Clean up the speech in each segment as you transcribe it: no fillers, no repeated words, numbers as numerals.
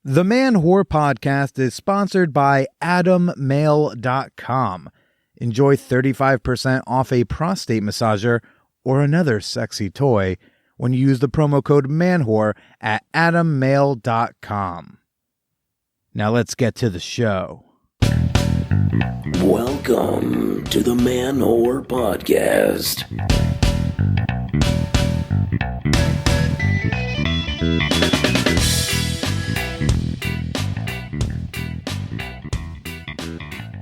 The Man Whore Podcast is sponsored by AdamMail.com. Enjoy 35% off a prostate massager or another sexy toy when you use the promo code MANWHORE at AdamMail.com. Now let's get to the show. Welcome to the Man Whore Podcast.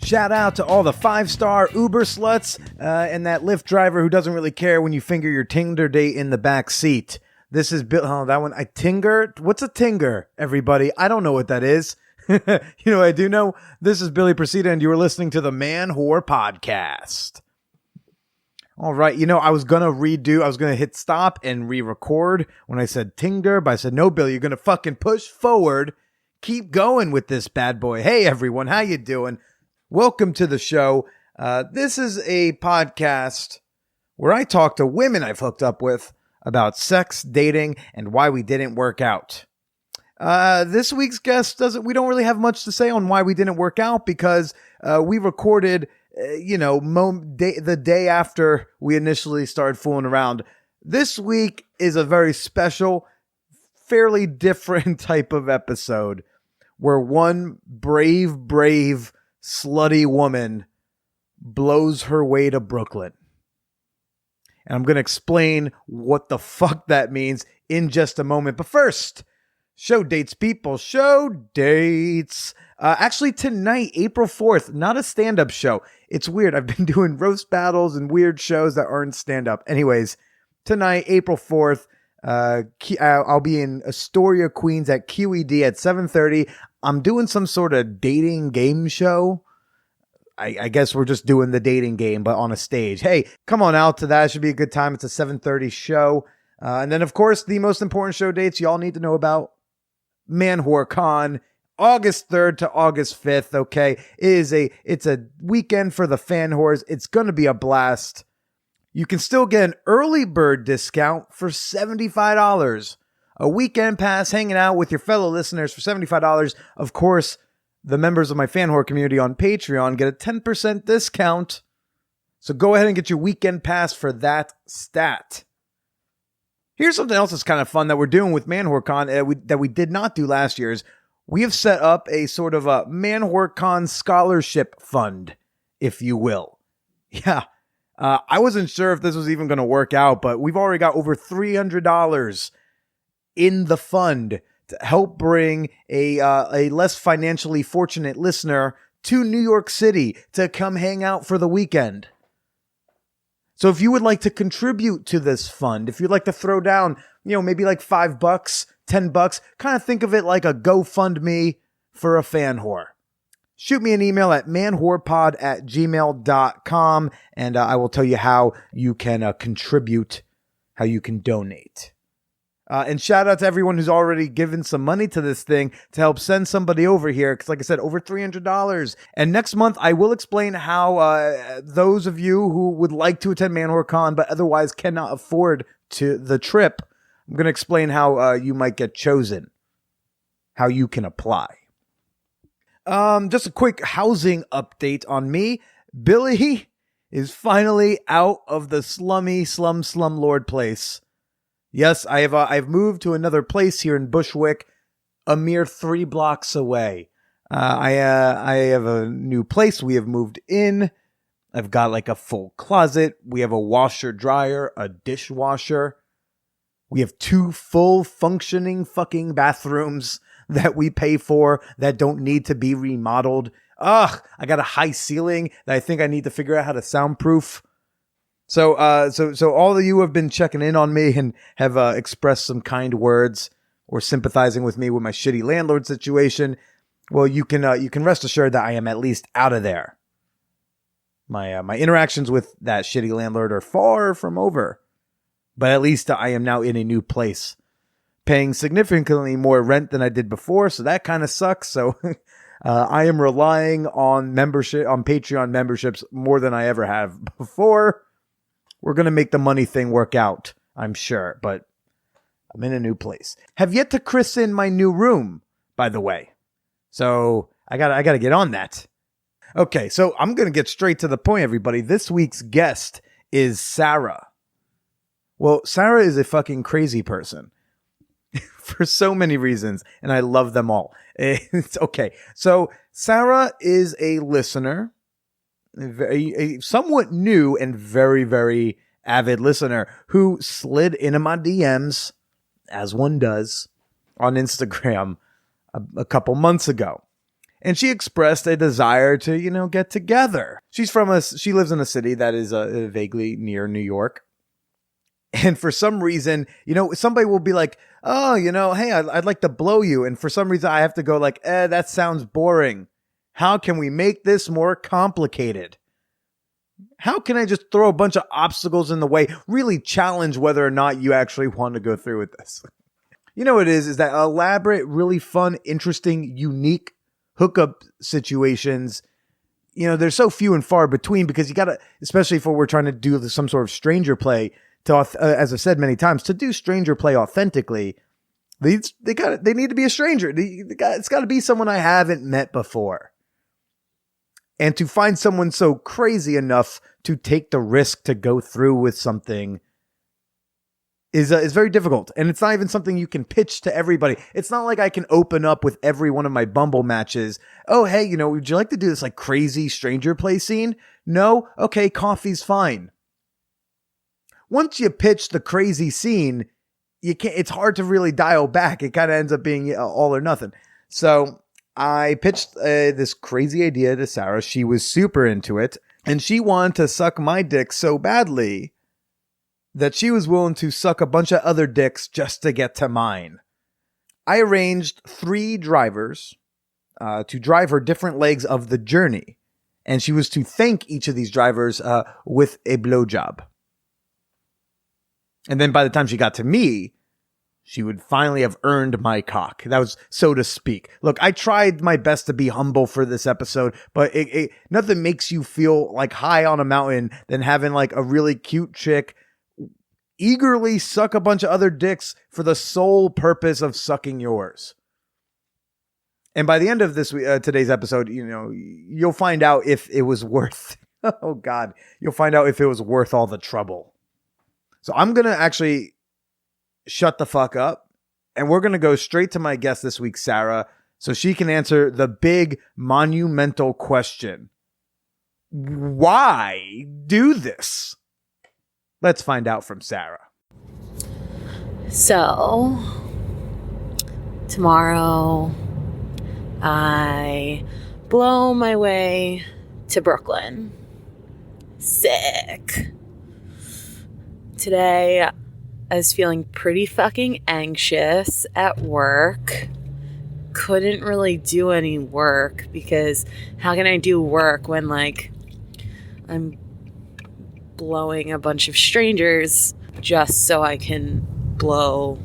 Shout out to all the 5-star Uber sluts and that Lyft driver who doesn't really care when you finger your Tinder date in the back seat. This is Bill. Oh, that one. Tinger? What's a Tinger, everybody? I don't know what that is. You know, I do know. This is Billy Procida, and you are listening to the Man Whore Podcast. All right. You know, I was going to hit stop and re-record when I said Tinger, but I said, no, Billy, you're going to fucking push forward. Keep going with this bad boy. Hey, everyone. How you doing? Welcome to the show. This is a podcast where I talk to women I've hooked up with about sex, dating, and why we didn't work out. This week's guest we don't really have much to say on why we didn't work out because we recorded, the day after we initially started fooling around. This week is a very special, fairly different type of episode where one brave, slutty woman blows her way to Brooklyn. And I'm going to explain what the fuck that means in just a moment. But first, show dates, people. Show dates. Actually, tonight, April 4th, not a stand-up show. It's weird. I've been doing roast battles and weird shows that aren't stand-up. Anyways, tonight, April 4th, I'll be in Astoria, Queens at QED at 7:30. I'm doing some sort of dating game show. I guess we're just doing the dating game, but on a stage. Hey, come on out to that. It should be a good time. It's a 7:30 show. And then, of course, the most important show dates y'all need to know about. Man Whore Con, August 3rd to August 5th, okay? It's a weekend for the fan whores. It's going to be a blast. You can still get an early bird discount for $75. A weekend pass hanging out with your fellow listeners for $75. Of course, the members of my fan whore community on Patreon get a 10% discount. So go ahead and get your weekend pass for that stat. Here's something else that's kind of fun that we're doing with Man Whore Con that we did not do last year. Is we have set up a sort of a Man Whore Con scholarship fund, if you will. Yeah. I wasn't sure if this was even going to work out, but we've already got over $300 in the fund to help bring a less financially fortunate listener to New York City to come hang out for the weekend. So if you would like to contribute to this fund, if you'd like to throw down, maybe like $5, $10, kind of think of it like a GoFundMe for a fan whore. Shoot me an email at manwhorepod@gmail.com, and I will tell you how you can contribute, how you can donate. And shout out to everyone who's already given some money to this thing to help send somebody over here. Because like I said, over $300. And next month, I will explain how those of you who would like to attend Man Whore Con but otherwise cannot afford the trip, I'm going to explain how you might get chosen, how you can apply. Just a quick housing update on me. Billy is finally out of the slumlord place. Yes, I've moved to another place here in Bushwick, a mere 3 blocks away. I have a new place. We have moved in. I've got like a full closet. We have a washer dryer, a dishwasher. We have 2 full functioning fucking bathrooms that we pay for that don't need to be remodeled. I got a high ceiling that I think I need to figure out how to soundproof. So all of you have been checking in on me and have expressed some kind words or sympathizing with me with my shitty landlord situation. Well, you can rest assured that I am at least out of there. My interactions with that shitty landlord are far from over, but at least I am now in a new place, paying significantly more rent than I did before. So that kind of sucks. So I am relying on Patreon memberships more than I ever have before. We're going to make the money thing work out, I'm sure, but I'm in a new place. Have yet to christen my new room, by the way. So I gotta get on that. Okay, so I'm gonna get straight to the point, everybody. This week's guest is Sarah. Well, Sarah is a fucking crazy person for so many reasons, and I love them all. It's okay. So Sarah is a listener, a somewhat new and very, very avid listener who slid into my DMs, as one does, on Instagram a couple months ago. And she expressed a desire to, get together. She lives in a city that is vaguely near New York. And for some reason, somebody will be like, oh, hey, I'd like to blow you. And for some reason I have to go like, that sounds boring. How can we make this more complicated? How can I just throw a bunch of obstacles in the way, really challenge whether or not you actually want to go through with this? You know what it is that elaborate, really fun, interesting, unique hookup situations, they're so few and far between because you got to, especially if we're trying to do some sort of stranger play, as I've said many times, to do stranger play authentically, they need to be a stranger. It's got to be someone I haven't met before. And to find someone so crazy enough to take the risk to go through with something is very difficult. And it's not even something you can pitch to everybody. It's not like I can open up with every one of my Bumble matches. Oh, hey, would you like to do this like crazy stranger play scene? No? Okay, coffee's fine. Once you pitch the crazy scene, it's hard to really dial back. It kind of ends up being all or nothing. So I pitched this crazy idea to Sarah. She was super into it, and she wanted to suck my dick so badly that she was willing to suck a bunch of other dicks just to get to mine. I arranged 3 drivers to drive her different legs of the journey, and she was to thank each of these drivers with a blowjob. And then by the time she got to me, she would finally have earned my cock. That was so to speak. Look, I tried my best to be humble for this episode, but nothing makes you feel like high on a mountain than having like a really cute chick eagerly suck a bunch of other dicks for the sole purpose of sucking yours. And by the end of today's episode, you'll find out if it was worth, oh God, you'll find out if it was worth all the trouble. So I'm going to actually shut the fuck up, and we're going to go straight to my guest this week, Sarah, so she can answer the big monumental question. Why do this? Let's find out from Sarah. So, tomorrow, I blow my way to Brooklyn. Sick. Today, I was feeling pretty fucking anxious at work. Couldn't really do any work because how can I do work when I'm blowing a bunch of strangers just so I can blow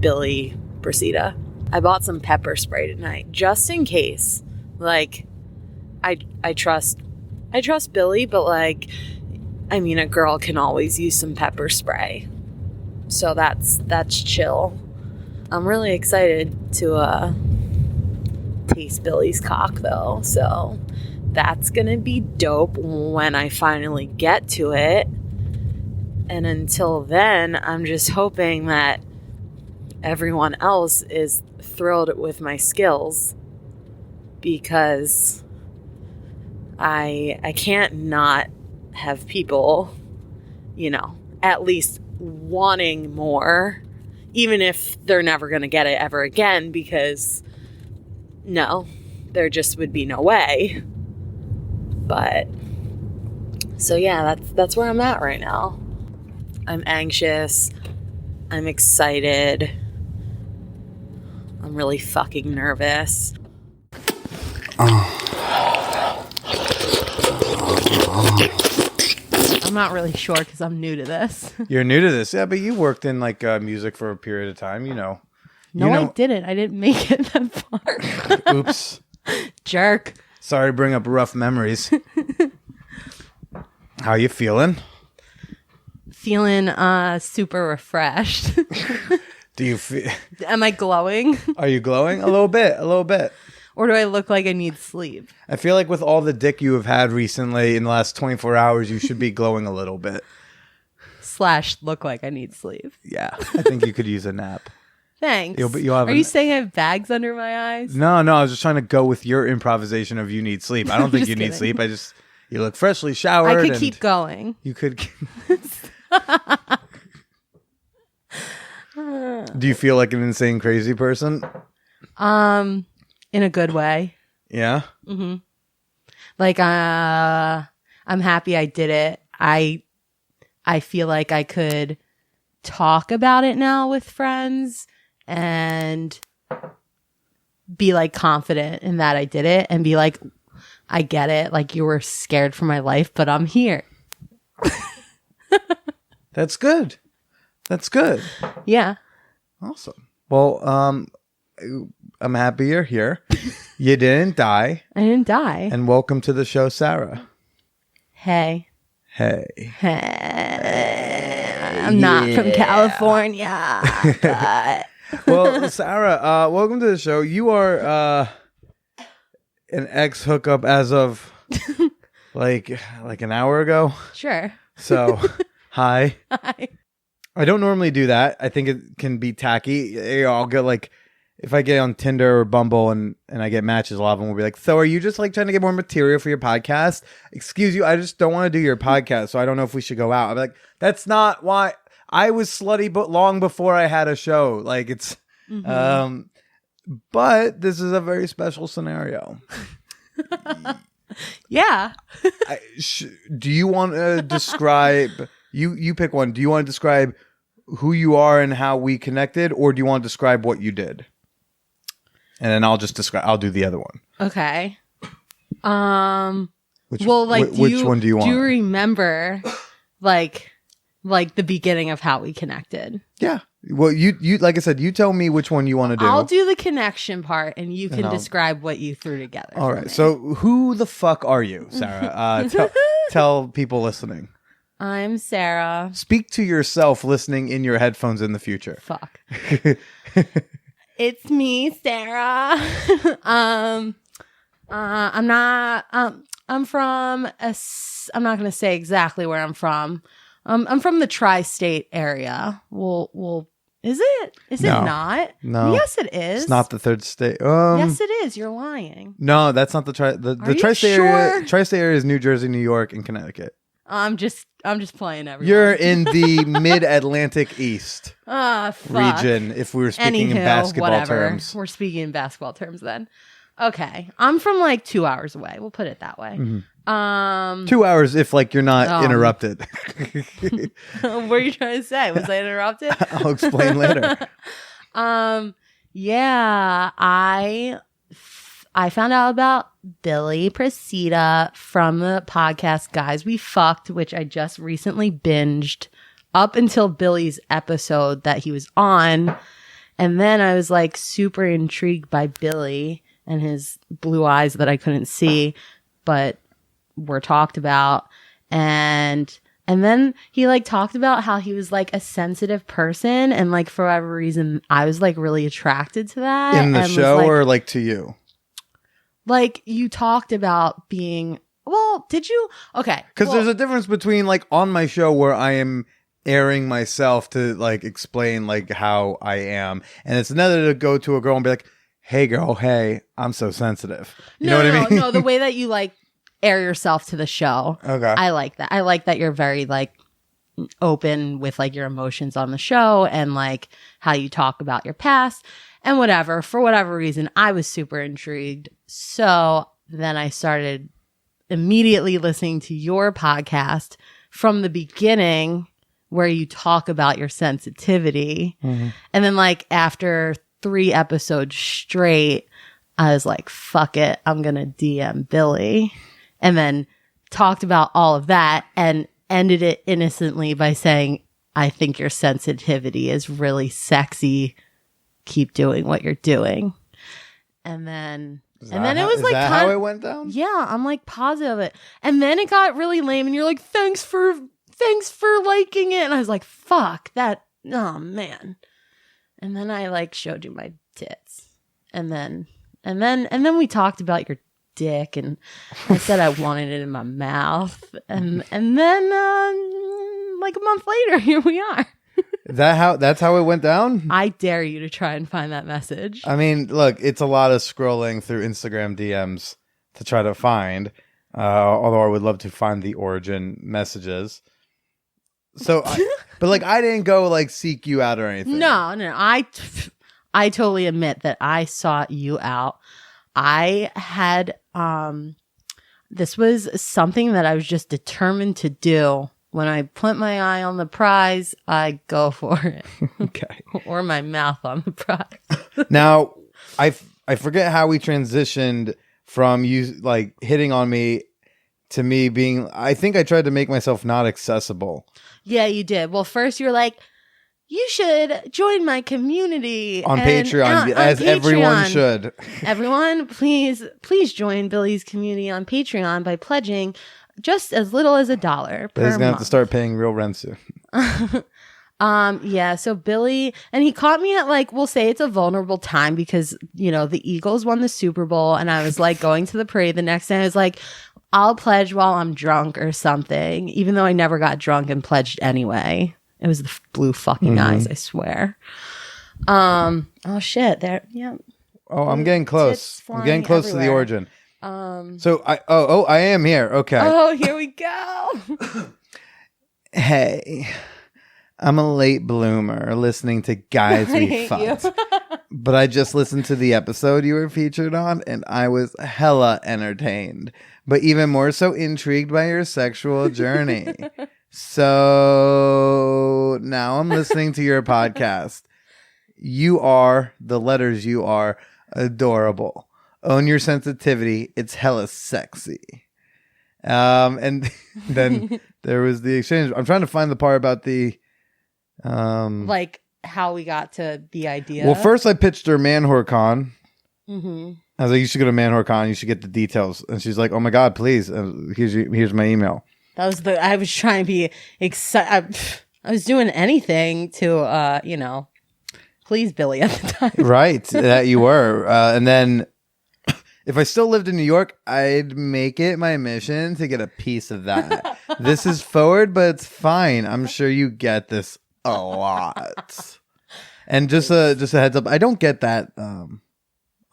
Billy Brasida. I bought some pepper spray tonight just in case. I trust Billy, but a girl can always use some pepper spray. So that's chill. I'm really excited to taste Billy's cock though. So that's going to be dope when I finally get to it. And until then, I'm just hoping that everyone else is thrilled with my skills because I can't not have people, at least wanting more, even if they're never going to get it ever again, because no, there just would be no way. But so yeah, that's where I'm at right now. I'm anxious. I'm excited. I'm really fucking nervous. I'm not really sure because I'm new to this. You're new to this? Yeah, but you worked in music for a period of time, No, I didn't. I didn't make it that far. Oops. Jerk. Sorry to bring up rough memories. How you feeling? Feeling super refreshed. Do you feel? Am I glowing? Are you glowing? A little bit. A little bit. Or do I look like I need sleep? I feel like with all the dick you have had recently in the last 24 hours, you should be glowing a little bit. / look like I need sleep. Yeah, I think you could use a nap. Thanks. You'll have Are you saying I have bags under my eyes? No, I was just trying to go with your improvisation of you need sleep. I don't think Just you need kidding. sleep. You look freshly showered. I could and keep going. You could. Do you feel like an insane, crazy person? In a good way. Yeah. Mm-hmm. Like, I'm happy I did it. I feel like I could talk about it now with friends and be like confident in that I did it and be like, I get it. Like, you were scared for my life, but I'm here. That's good. That's good. Yeah. Awesome. Well, I'm happy you're here. You didn't die. I didn't die. And welcome to the show, Sarah. Hey. Hey. I'm not from California, but Well, Sarah, welcome to the show. You are an ex hookup as of like an hour ago. sure. So, hi. Hi. I don't normally do that. I think it can be tacky. I'll get like, if I get on Tinder or Bumble and I get matches, a lot of them will be like, so are you just like trying to get more material for your podcast? Excuse you, I just don't want to do your podcast, so I don't know if we should go out. I'm like, that's not why. I was slutty but long before I had a show. Like it's, but this is a very special scenario. Yeah. Do you want to describe, you pick one. Do you want to describe who you are and how we connected, or do you want to describe what you did? And then I'll do the other one. Okay. Which one do you want? Do you remember like the beginning of how we connected? Yeah. Well, you like I said, you tell me which one you want to do. I'll do the connection part and you can describe what you threw together. All right. So who the fuck are you, Sarah? Tell people listening. I'm Sarah. Speak to yourself listening in your headphones in the future. Fuck. It's me, Sarah. I'm not from I'm not going to say exactly where I'm from. I'm from the tri-state area. Is it? Is it not? No. Yes, it is. It's not the third state. Yes, it is. You're lying. No, that's not the tri-state area. Tri-state area is New Jersey, New York, and Connecticut. I'm just playing everyone. You're in the mid-Atlantic East region, if we were speaking in basketball terms. We're speaking in basketball terms then. Okay. I'm from like 2 hours away. We'll put it that way. Mm-hmm. 2 hours if like you're not interrupted. What are you trying to say? Was I interrupted? I'll explain later. Yeah, I found out about Billy Procida from the podcast Guys We Fucked, which I just recently binged up until Billy's episode that he was on. And then I was like super intrigued by Billy and his blue eyes that I couldn't see, but were talked about. And then he like talked about how he was like a sensitive person. And like for whatever reason, I was like really attracted to that. In the show or like to you? Like you talked about being, well, did you? Okay. Because there's a difference between like on my show where I am airing myself to like explain like how I am. And it's another to go to a girl and be like, hey girl, hey, I'm so sensitive. You know what I mean? No, the way that you like air yourself to the show. Okay. I like that. I like that you're very like open with like your emotions on the show and like how you talk about your past and whatever. For whatever reason, I was super intrigued. So then I started immediately listening to your podcast from the beginning where you talk about your sensitivity. Mm-hmm. And then like after 3 episodes straight, I was like, fuck it. I'm going to DM Billy. And then talked about all of that and ended it innocently by saying, I think your sensitivity is really sexy. Keep doing what you're doing. And then it was like, how it went down? Yeah, I'm like positive of it. And then it got really lame and you're like, thanks for liking it. And I was like, fuck that. Oh man. And then I like showed you my tits. And then we talked about your dick, and I said I wanted it in my mouth. And then like a month later, here we are. That's how it went down? I dare you to try and find that message. I mean, look, it's a lot of scrolling through Instagram DMs to try to find. Although I would love to find the origin messages. So, but like, I didn't go like seek you out or anything. No. I totally admit that I sought you out. I had, this was something that I was just determined to do. When I put my eye on the prize, I go for it. Okay. Or my mouth on the prize. Now, I forget how we transitioned from you like hitting on me to me being, I think I tried to make myself not accessible. Yeah, you did. Well, first you were like, you should join my community on Patreon, as Patreon. Everyone should. Everyone, please join Billy's community on Patreon by pledging just as little as $1 per month. But he's gonna have to start paying real rent soon. Yeah, so Billy, and he caught me at like, we'll say it's a vulnerable time because, you know, the Eagles won the Super Bowl and I was like going to the parade the next day. I was like, I'll pledge while I'm drunk or something, even though I never got drunk and pledged anyway. It was the blue fucking eyes, I swear. Oh shit, there, yeah. Oh, I'm getting close. I'm getting close everywhere. To the origin. So I am here. Okay. Oh, here we go. Hey, I'm a late bloomer listening to Guys We Fucked. But I just listened to the episode you were featured on and I was hella entertained, but even more so intrigued by your sexual journey. So now I'm listening to your podcast. You are, the letters you are, adorable. Own your sensitivity. It's hella sexy. And then there was the exchange. I'm trying to find the part about the like how we got to the idea. Well, first I pitched her ManwhoreCon. Mm-hmm. I was like, you should go to ManwhoreCon. You should get the details. And she's like, oh my God, please. Here's my email. That was I was trying to be excited. I was doing anything to, you know, please Billy at the time. Right. That you were. And then if I still lived in New York, I'd make it my mission to get a piece of that. This is forward, but it's fine. I'm sure you get this a lot. And just a heads up, I don't get that a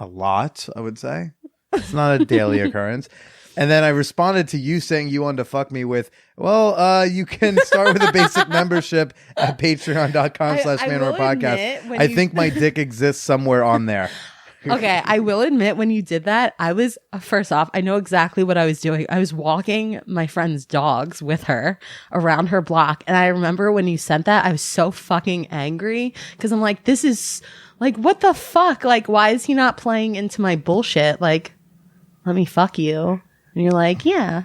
lot, I would say. It's not a daily occurrence. And then I responded to you saying you wanted to fuck me with, well, you can start with a basic membership at patreon.com/manwhorepodcast. I think my dick exists somewhere on there. Okay, I will admit when you did that, I was, first off, I know exactly what I was doing. I was walking my friend's dogs with her around her block. And I remember when you sent that, I was so fucking angry because I'm like, this is like, what the fuck? Like, why is he not playing into my bullshit? Like, let me fuck you. And you're like, yeah,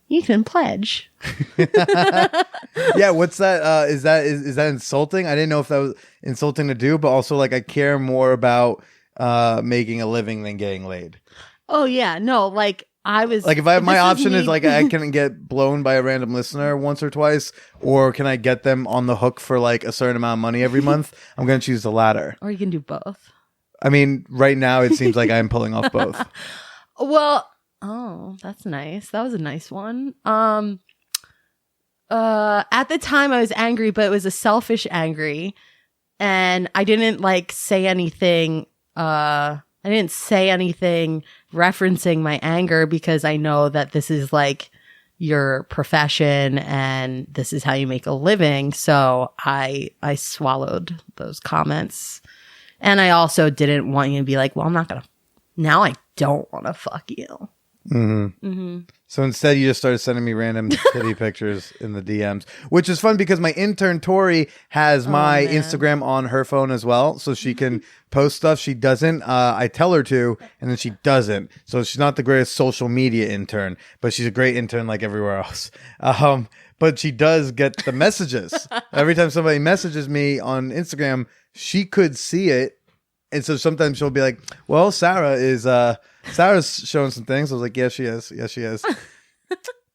you can pledge. Yeah, what's that? Is that insulting? I didn't know if that was insulting to do, but also like I care more about making a living than getting laid. Oh yeah, no, like I was like if I have my option is like I can get blown by a random listener once or twice, or can I get them on the hook for like a certain amount of money every month? I'm gonna choose the latter. Or you can do both. I mean, right now it seems like I'm pulling off both. Well. Oh, that's nice. That was a nice one. At the time I was angry, but it was a selfish angry. And I didn't like say anything. I didn't say anything referencing my anger because I know that this is like your profession and this is how you make a living. So I swallowed those comments. And I also didn't want you to be like, well, now I don't want to fuck you. Mm-hmm. Mm-hmm. So instead you just started sending me random titty pictures in the DMs, which is fun because my intern Tori has my Instagram on her phone as well, so she can post stuff. She doesn't. I tell her to, and then she doesn't. So she's not the greatest social media intern, but she's a great intern like everywhere else. But she does get the messages. Every time somebody messages me on Instagram, she could see it. And so sometimes she'll be like, well, Sarah's showing some things. I was like, yes, she is. Yes, she is.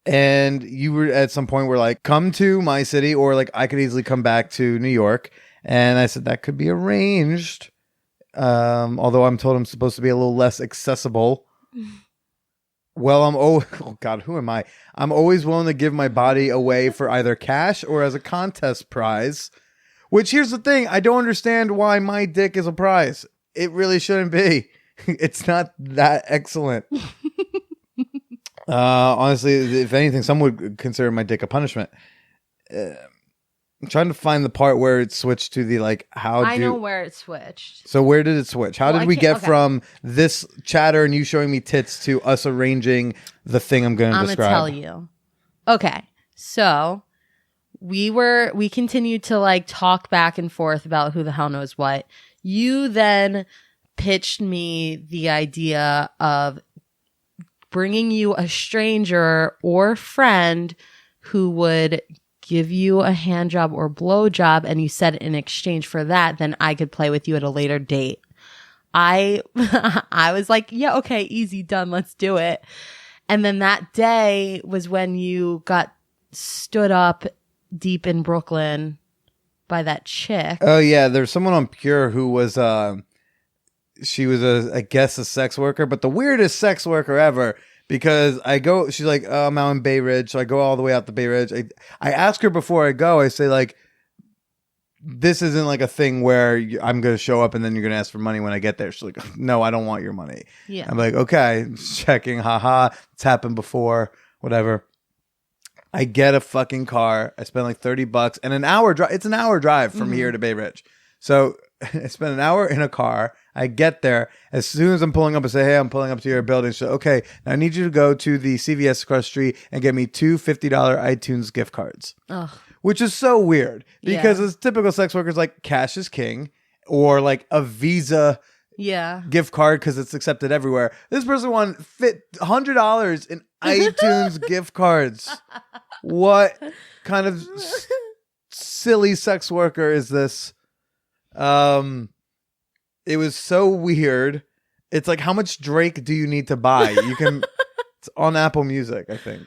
And you were at some point where like, come to my city, or like I could easily come back to New York. And I said that could be arranged. Although I'm told I'm supposed to be a little less accessible. Well, oh God, who am I? I'm always willing to give my body away for either cash or as a contest prize. Which, here's the thing, I don't understand why my dick is a prize. It really shouldn't be. It's not that excellent. Honestly, if anything, some would consider my dick a punishment. I'm trying to find the part where it switched to the I know where it switched. So where did it switch? How did we get from this chatter and you showing me tits to us arranging the thing I'm going to describe? I'm going to tell you. Okay. So we continued to talk back and forth about who the hell knows what. You then pitched me the idea of bringing you a stranger or friend who would give you a hand job or blow job, and you said in exchange for that, then I could play with you at a later date. I was like, yeah, okay, easy, done, let's do it. And then that day was when you got stood up deep in Brooklyn by that chick. Oh yeah, there's someone on Pure who was she was I guess a sex worker, but the weirdest sex worker ever. Because she's like, oh, I'm out in Bay Ridge. So I go all the way out to Bay Ridge. I ask her before I go, I say this isn't a thing where I'm going to show up and then you're going to ask for money when I get there. She's like, no, I don't want your money. Yeah. I'm like, okay, checking, haha. It's happened before, whatever. I get a fucking car. I spend $30 and an hour drive. It's an hour drive from here to Bay Ridge. So I spend an hour in a car. I get there. As soon as I'm pulling up, I say, hey, I'm pulling up to your building. So, okay, now I need you to go to the CVS across the street and get me 2 $50 iTunes gift cards. Ugh. Which is so weird because as typical sex workers, cash is king or a Visa gift card because it's accepted everywhere. This person wanted $100 in iTunes gift cards. What kind of silly sex worker is this? It was so weird. It's how much Drake do you need to buy? It's on Apple Music, I think.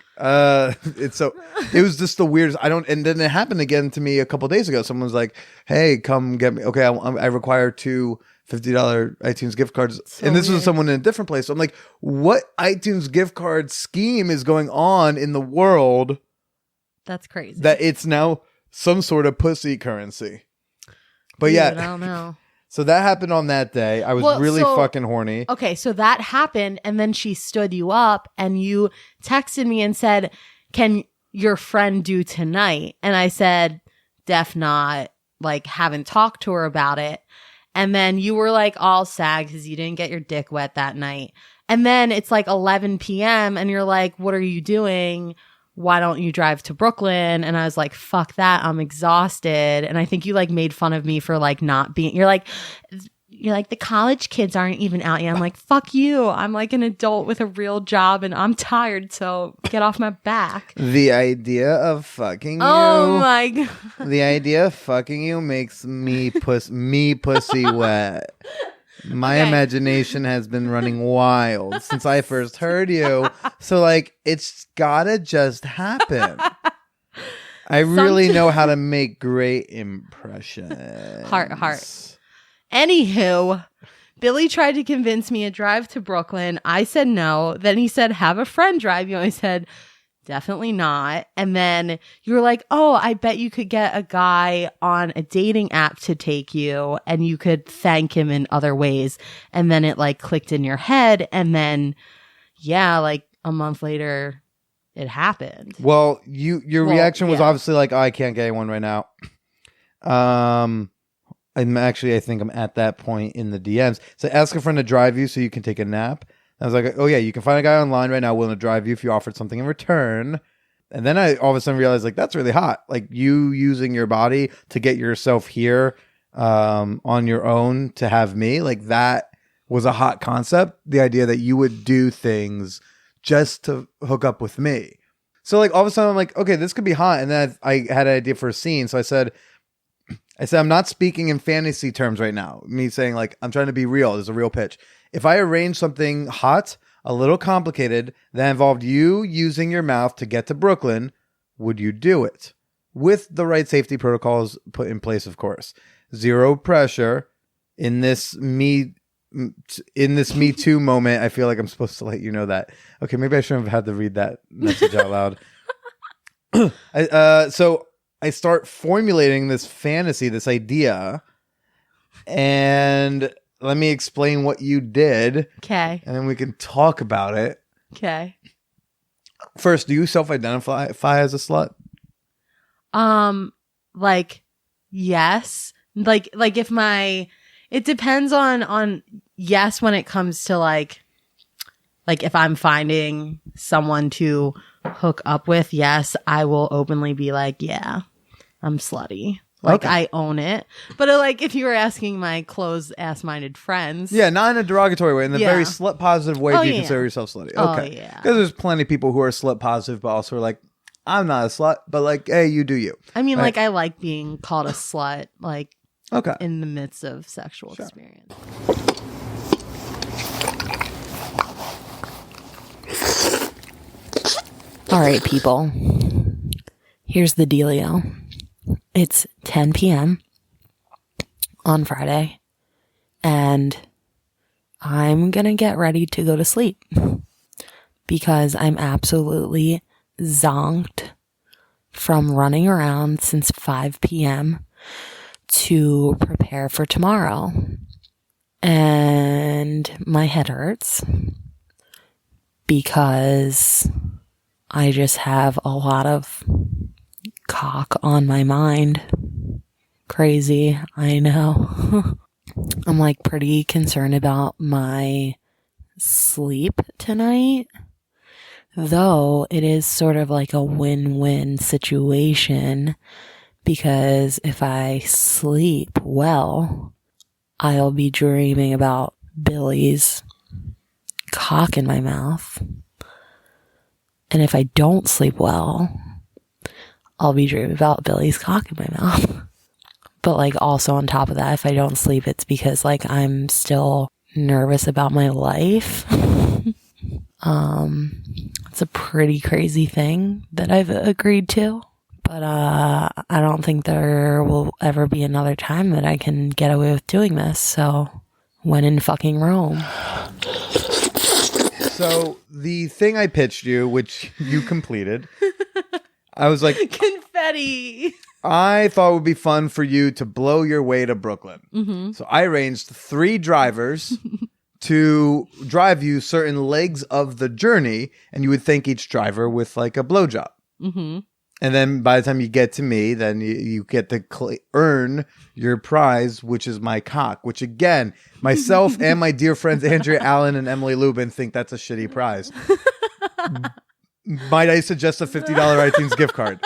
It was just the weirdest. And then it happened again to me a couple days ago. Someone was like, hey, come get me. Okay, I require 2 $50 iTunes gift cards. So and this was someone in a different place. So I'm like, what iTunes gift card scheme is going on in the world? That's crazy. That it's now some sort of pussy currency. But Dude, yeah. I don't know. So that happened on that day. I was really fucking horny. Okay, so that happened, and then she stood you up, and you texted me and said, can your friend do tonight? And I said, def not, haven't talked to her about it. And then you were all sad because you didn't get your dick wet that night. And then it's 11 p.m. and you're like, what are you doing? Why don't you drive to Brooklyn? And I was like, fuck that. I'm exhausted. And I think you made fun of me for not being, you're like, the college kids aren't even out yet. I'm like, fuck you. I'm an adult with a real job and I'm tired. So get off my back. The idea of fucking you. Oh my God. The idea of fucking you makes me pussy wet. My imagination has been running wild since I first heard you. So it's gotta just happen. I really know how to make great impressions. Heart. Anywho, Billy tried to convince me to drive to Brooklyn. I said no. Then he said, have a friend drive you. I said, definitely not. And then you were like, oh, I bet you could get a guy on a dating app to take you and you could thank him in other ways. And then it clicked in your head. And then, a month later, it happened. Well, your reaction was obviously oh, I can't get anyone right now. I think I'm at that point in the DMs. So ask a friend to drive you so you can take a nap. I was like, oh yeah, you can find a guy online right now willing to drive you if you offered something in return. And then I all of a sudden realized that's really hot. You using your body to get yourself here on your own to have me. That was a hot concept. The idea that you would do things just to hook up with me. So all of a sudden I'm like, okay, this could be hot. And then I had an idea for a scene. So I said, I'm not speaking in fantasy terms right now. Me saying I'm trying to be real. There's a real pitch. If I arrange something hot, a little complicated, that involved you using your mouth to get to Brooklyn, would you do it? With the right safety protocols put in place, of course. zero pressure. In this Me Too moment, I feel like I'm supposed to let you know that. Okay, maybe I shouldn't have had to read that message out loud. So I start formulating this fantasy, this idea, and let me explain what you did. Okay. And then we can talk about it. Okay. First, do you self-identify as a slut? Like, yes. Like if it depends on yes, when it comes to like if I'm finding someone to hook up with, yes, I will openly be like, yeah, I'm slutty. Like, okay. I own it. But like, if you were asking my closed ass-minded friends. Yeah, not in a derogatory way. In the very slut positive way, do you consider yourself slutty? Okay. Oh, yeah. Because there's plenty of people who are slut positive, but also are like, I'm not a slut, but like, hey, you do you. I mean, like, I like being called a slut, like, okay, in the midst of sexual experience. All right, people. Here's the dealio. It's 10 p.m. on Friday, and I'm going to get ready to go to sleep because I'm absolutely zonked from running around since 5 p.m. to prepare for tomorrow. And my head hurts because I just have a lot of cock on my mind. Crazy, I know. I'm like pretty concerned about my sleep tonight, though it is sort of like a win-win situation because if I sleep well, I'll be dreaming about Billy's cock in my mouth. And if I don't sleep well, I'll be dreaming about Billy's cock in my mouth. But like also on top of that, if I don't sleep, it's because like I'm still nervous about my life. It's a pretty crazy thing that I've agreed to. But I don't think there will ever be another time that I can get away with doing this. So when in fucking Rome. So the thing I pitched you, which you completed, I was like, confetti. I thought it would be fun for you to blow your way to Brooklyn. Mm-hmm. So I arranged 3 drivers to drive you certain legs of the journey, and you would thank each driver with like a blowjob. Mm-hmm. And then by the time you get to me, then you get to earn your prize, which is my cock, which again, myself and my dear friends Andrea Allen and Emily Lubin think that's a shitty prize. Might I suggest a $50 iTunes gift card?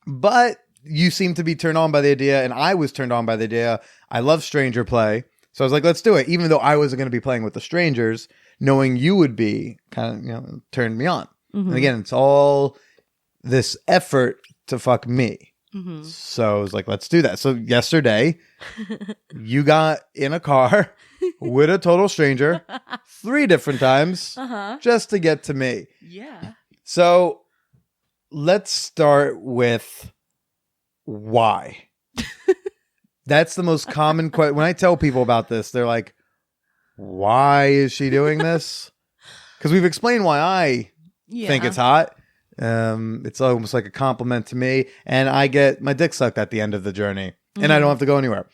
But you seem to be turned on by the idea, and I was turned on by the idea. I love stranger play. So I was like, let's do it. Even though I wasn't going to be playing with the strangers, knowing you would be kind of, turned me on. Mm-hmm. And again, it's all this effort to fuck me. Mm-hmm. So I was like, let's do that. So yesterday, you got in a car with a total stranger 3 different times just to get to me. Yeah. So let's start with why. That's the most common question. When I tell people about this, they're like, why is she doing this? Because we've explained why I think it's hot. It's almost like a compliment to me, and I get my dick sucked at the end of the journey, and I don't have to go anywhere.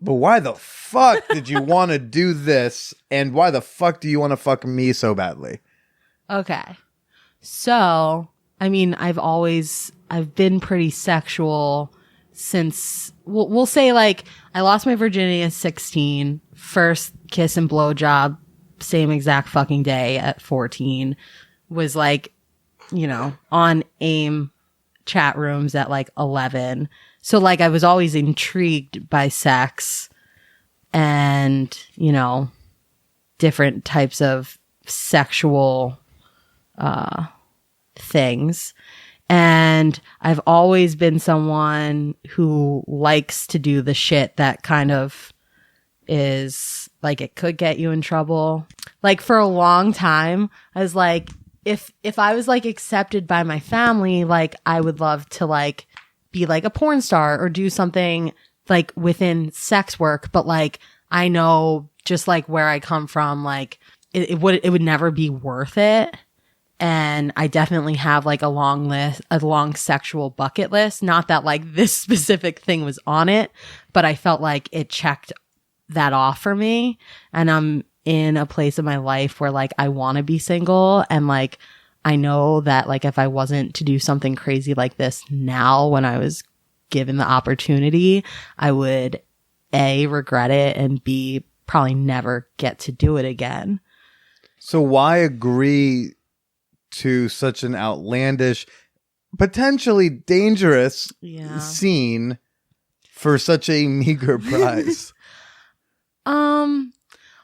But why the fuck did you want to do this, and why the fuck do you want to fuck me so badly? Okay. So, I mean, I've been pretty sexual since, we'll say like, I lost my virginity at 16, first kiss and blowjob, same exact fucking day at 14, was like, on AIM chat rooms at like 11. So like I was always intrigued by sex and, different types of sexual things. And I've always been someone who likes to do the shit that kind of is like, it could get you in trouble. Like for a long time, I was like, if I was like accepted by my family, like I would love to like be like a porn star or do something like within sex work. But like, I know just like where I come from, like it would never be worth it. And I definitely have like a long sexual bucket list. Not that like this specific thing was on it, but I felt like it checked that off for me. And I'm in a place of my life where like I want to be single. And like, I know that like if I wasn't to do something crazy like this now when I was given the opportunity, I would A, regret it, and B, probably never get to do it again. So why agree to such an outlandish, potentially dangerous scene for such a meager price?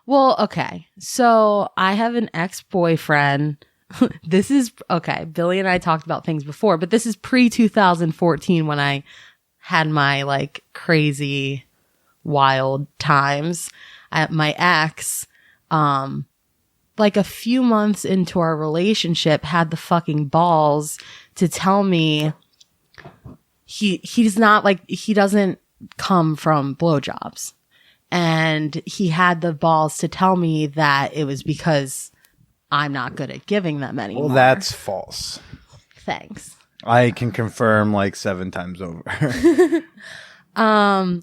Well, okay. So I have an ex-boyfriend. This is okay. Billy and I talked about things before, but this is pre 2014 when I had my like crazy wild times. My ex, like a few months into our relationship, had the fucking balls to tell me he's not like, he doesn't come from blowjobs. And he had the balls to tell me that it was because I'm not good at giving them anymore. Well, that's false. Thanks. I can confirm like 7 times over. And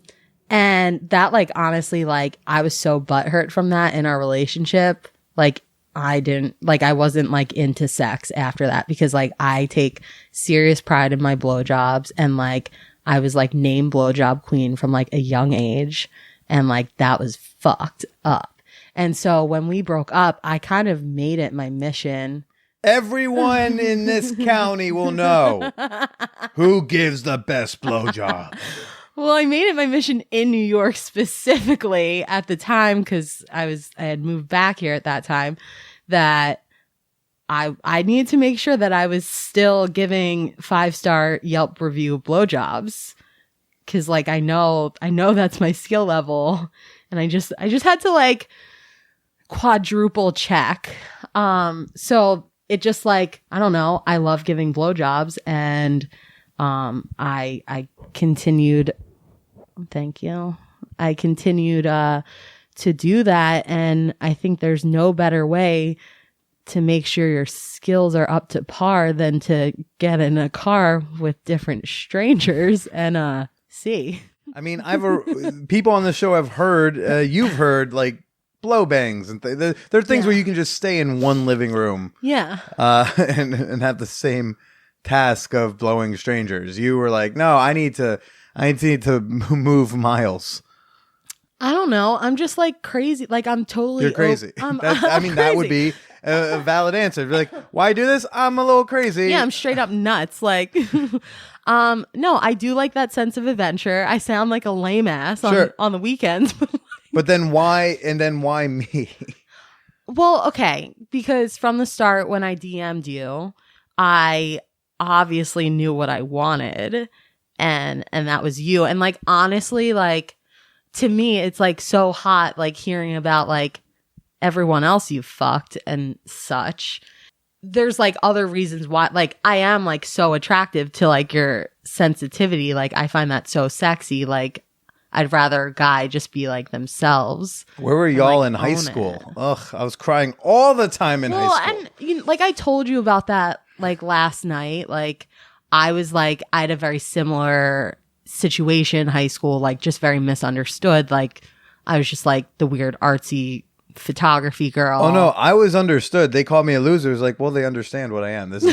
that like, honestly, like I was so butthurt from that in our relationship. Like I wasn't like into sex after that because like I take serious pride in my blowjobs, and like I was like named blowjob queen from like a young age. And like that was fucked up. And so when we broke up, I kind of made it my mission. Everyone in this county will know who gives the best blowjob. Well, I made it my mission in New York specifically at the time, because I had moved back here at that time, that I needed to make sure that I was still giving 5-star Yelp review blowjobs. Cause like, I know that's my skill level, and I just had to like quadruple check. So it just like, I don't know. I love giving blowjobs, and, I continued. Thank you. I continued, to do that. And I think there's no better way to make sure your skills are up to par than to get in a car with different strangers and, see. I mean, people on the show have heard, you've heard like blow bangs and there are things where you can just stay in one living room, and have the same task of blowing strangers. You were like, no, I need to move miles. I don't know. I'm just like crazy. Like I'm totally. You're crazy. That would be a valid answer. You're like, why do this? I'm a little crazy. Yeah, I'm straight up nuts. Like. No, I do like that sense of adventure. I sound like a lame ass on the weekends. But then why me? Well, okay. Because from the start, when I DM'd you, I obviously knew what I wanted, and that was you. And like, honestly, like to me, it's like so hot, like hearing about like everyone else you fucked and such. There's like other reasons why, like I am like so attractive to like your sensitivity. Like I find that so sexy. Like I'd rather a guy just be like themselves. Where were y'all in high school? Ugh, I was crying all the time in high school. And like I told you about that like last night. Like I had a very similar situation in high school, like just very misunderstood. Like I was just like the weird artsy photography girl. Oh no, I was understood. They called me a loser. It's like, well, they understand what I am. This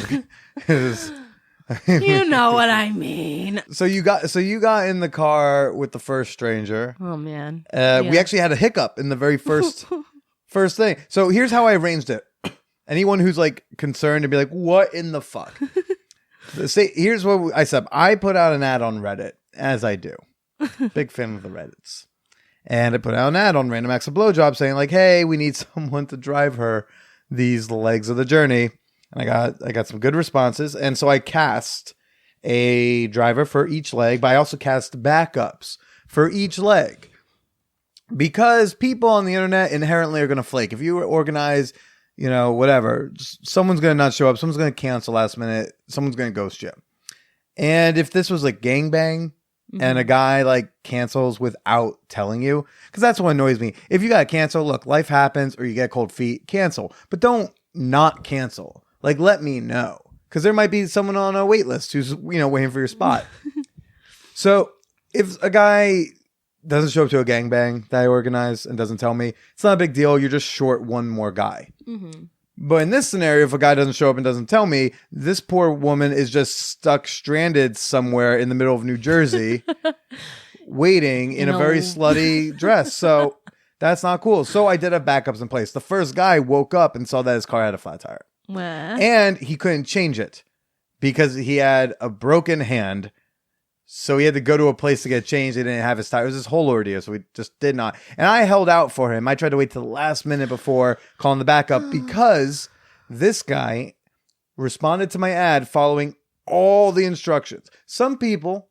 is you know what I mean. So you got in the car with the first stranger. Oh man. We actually had a hiccup in the very first thing. So here's how I arranged it. Anyone who's like concerned to be like, what in the fuck? Here's what I said. I put out an ad on Reddit, as I do. Big fan of the Reddits. And I put out an ad on Random Acts of Blowjob saying like, hey, we need someone to drive her these legs of the journey. And I got some good responses. And so I cast a driver for each leg, but I also cast backups for each leg. Because people on the internet inherently are going to flake. If you organize, whatever, someone's going to not show up. Someone's going to cancel last minute. Someone's going to ghost you. And if this was like gangbang and a guy like cancels without telling you, because that's what annoys me. If you got to cancel, look, life happens or you get cold feet, cancel. But don't not cancel. Like, let me know. Because there might be someone on a wait list who's, waiting for your spot. So if a guy doesn't show up to a gangbang that I organize and doesn't tell me, it's not a big deal. You're just short one more guy. But in this scenario, if a guy doesn't show up and doesn't tell me, this poor woman is just stuck stranded somewhere in the middle of New Jersey waiting in a very slutty dress. So that's not cool. So I did have backups in place. The first guy woke up and saw that his car had a flat tire. And he couldn't change it because he had a broken hand. So he had to go to a place to get changed. They didn't have his tire. It was this whole ordeal. So we just did not. And I held out for him. I tried to wait till the last minute before calling the backup because this guy responded to my ad following all the instructions. Some people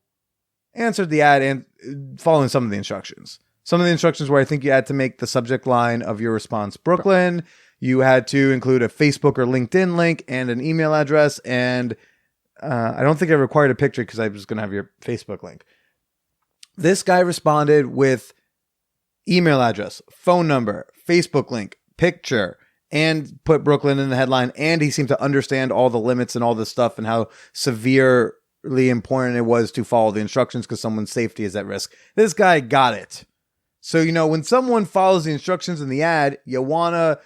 answered the ad and following some of the instructions. Some of the instructions where I think you had to make the subject line of your response Brooklyn. You had to include a Facebook or LinkedIn link and an email address. And I don't think I required a picture because I was going to have your Facebook link. This guy responded with email address, phone number, Facebook link, picture, and put Brooklyn in the headline. And he seemed to understand all the limits and all this stuff and how severely important it was to follow the instructions because someone's safety is at risk. This guy got it. So, when someone follows the instructions in the ad, you want to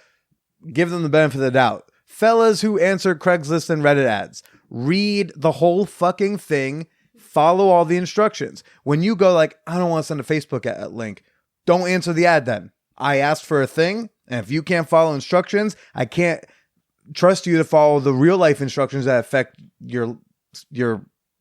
give them the benefit of the doubt. Fellas who answer Craigslist and Reddit ads, read the whole fucking thing, follow all the instructions. When you go like, I don't want to send a Facebook link, don't answer the ad then. I asked for a thing, and if you can't follow instructions, I can't trust you to follow the real life instructions that affect your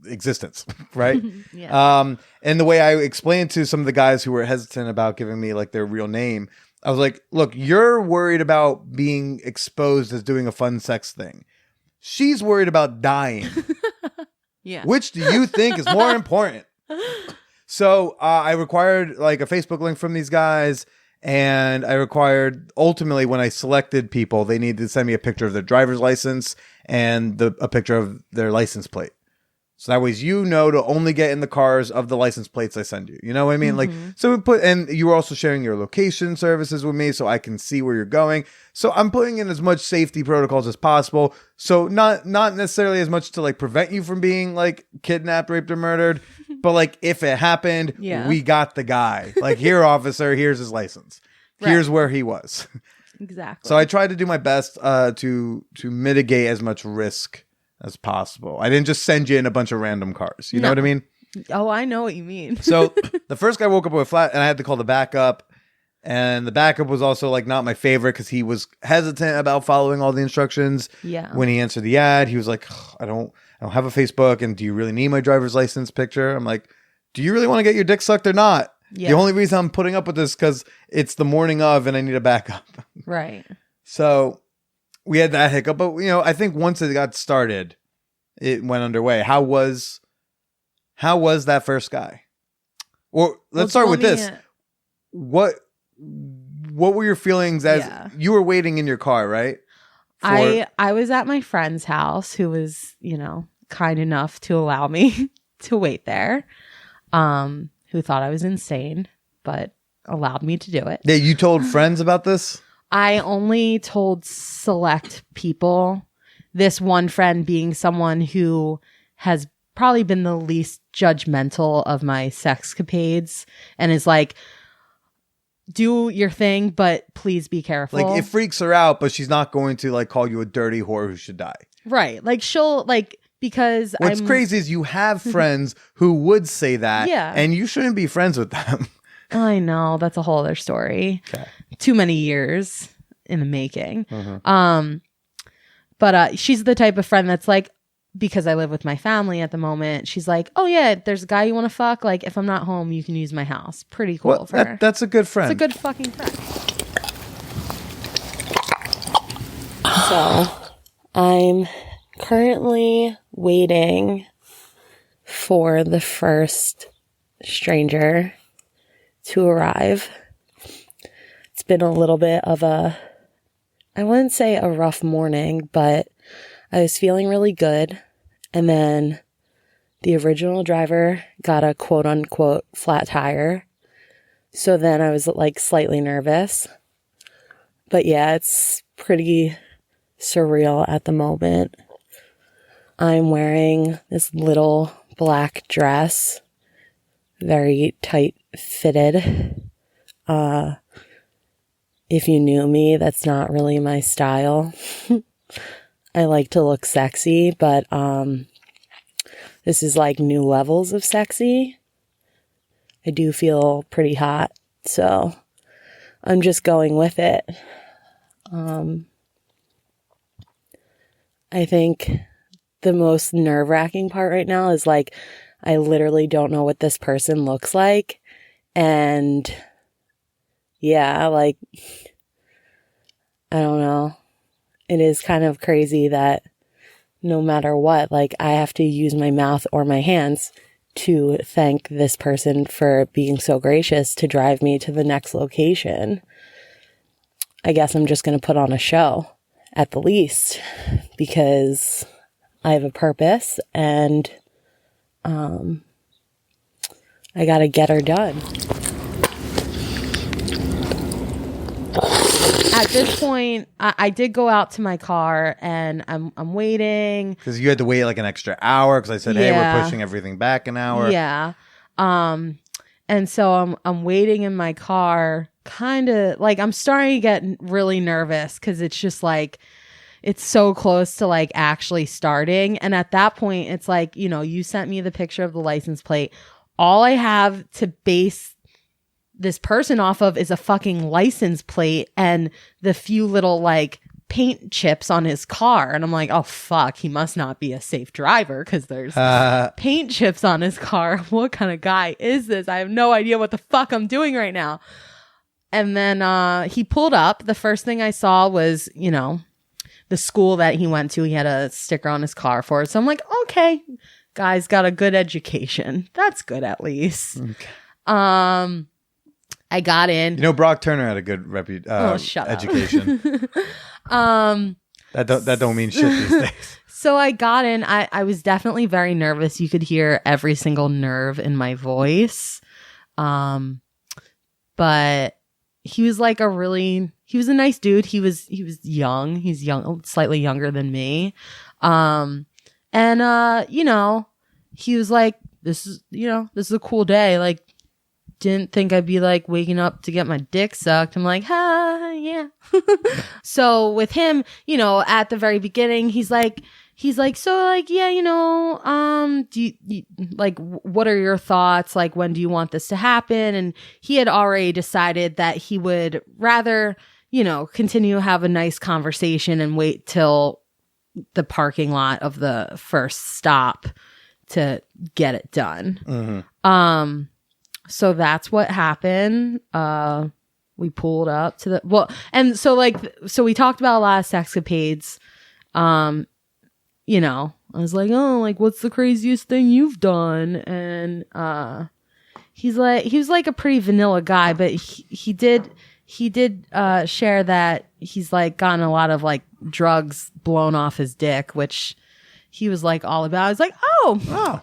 existence, right? Yeah. And the way I explained to some of the guys who were hesitant about giving me like their real name, I was like, look, you're worried about being exposed as doing a fun sex thing. She's worried about dying. Yeah. Which do you think is more important? So I required like a Facebook link from these guys. And I required, ultimately, when I selected people, they needed to send me a picture of their driver's license and a picture of their license plate. So that way, to only get in the cars of the license plates I send you. You know what I mean? Like, so and you were also sharing your location services with me so I can see where you're going. So I'm putting in as much safety protocols as possible. So not necessarily as much to like prevent you from being like kidnapped, raped, or murdered. But like if it happened, we got the guy. Like, here, officer, here's his license. Here's where he was. Exactly. So I tried to do my best to mitigate as much risk as possible. I didn't just send you in a bunch of random cars. You know what I mean? Oh, I know what you mean. So the first guy woke up with a flat, and I had to call the backup. And the backup was also like not my favorite because he was hesitant about following all the instructions. Yeah. When he answered the ad, he was like, I don't have a Facebook, and do you really need my driver's license picture? I'm like, do you really want to get your dick sucked or not? Yeah. The only reason I'm putting up with this because it's the morning of, and I need a backup. Right. So we had that hiccup, but I think once it got started, it went underway. How was that first guy? Or let's start with this. What were your feelings as you were waiting in your car, right? I was at my friend's house who was, kind enough to allow me to wait there. Who thought I was insane, but allowed me to do it. Yeah, you told friends about this? I only told select people, this one friend being someone who has probably been the least judgmental of my sexcapades and is like, do your thing, but please be careful. Like, it freaks her out, but she's not going to like call you a dirty whore who should die. Right. Like, she'll like, because what's crazy is you have friends who would say that, and you shouldn't be friends with them. I know, that's a whole other story. Okay. Too many years in the making. But she's the type of friend that's like, because I live with my family at the moment, she's like, oh yeah, there's a guy you want to fuck. Like, if I'm not home, you can use my house. Pretty cool for her. That's a good friend. It's a good fucking friend. So, I'm currently waiting for the first stranger to arrive. It's been a little bit of I wouldn't say a rough morning, but I was feeling really good. And then The original driver got a quote unquote flat tire. So then I was like slightly nervous. But yeah, it's pretty surreal at the moment. I'm wearing this little black dress, very tight fitted. If you knew me, that's not really my style. I like to look sexy, but this is like new levels of sexy. I do feel pretty hot, so I'm just going with it. I think the most nerve-wracking part right now is like I literally don't know what this person looks like, and yeah, like I don't know. It is kind of crazy that no matter what, like I have to use my mouth or my hands to thank this person for being so gracious to drive me to the next location. I guess I'm just going to put on a show at the least because I have a purpose and I got to get her done. At this point, I did go out to my car and I'm waiting. Because you had to wait like an extra hour because I said, hey, we're pushing everything back an hour. Yeah. And so I'm waiting in my car, kind of like I'm starting to get really nervous because it's just like it's so close to like actually starting. And at that point, it's like, you know, you sent me the picture of the license plate. All I have to base this person off of is a fucking license plate and the few little like paint chips on his car. And I'm like, oh fuck, he must not be a safe driver because there's paint chips on his car. What kind of guy is this? I have no idea what the fuck I'm doing right now. And then he pulled up. The first thing I saw was, you know, the school that he went to. He had a sticker on his car for it. So I'm like, okay, guy's got a good education. That's good at least. Okay. I got in. You know, Brock Turner had a good education. That don't mean shit these days. So I got in. I was definitely very nervous. You could hear every single nerve in my voice. But he was like he was a nice dude. He was young. He's young, slightly younger than me. And you know, he was like, this is a cool day. Like, didn't think I'd be like waking up to get my dick sucked. I'm like, yeah. So with him, you know, at the very beginning, he's like, so like, yeah, you know, do you like, what are your thoughts? Like, when do you want this to happen? And he had already decided that he would rather, you know, continue to have a nice conversation and wait till the parking lot of the first stop to get it done. Mm-hmm. So that's what happened. We pulled up to and so we talked about a lot of sexcapades. You know, I was like, oh, like, what's the craziest thing you've done? And he was like a pretty vanilla guy, but he did share that he's like gotten a lot of like drugs blown off his dick, which he was like all about. I was like, oh.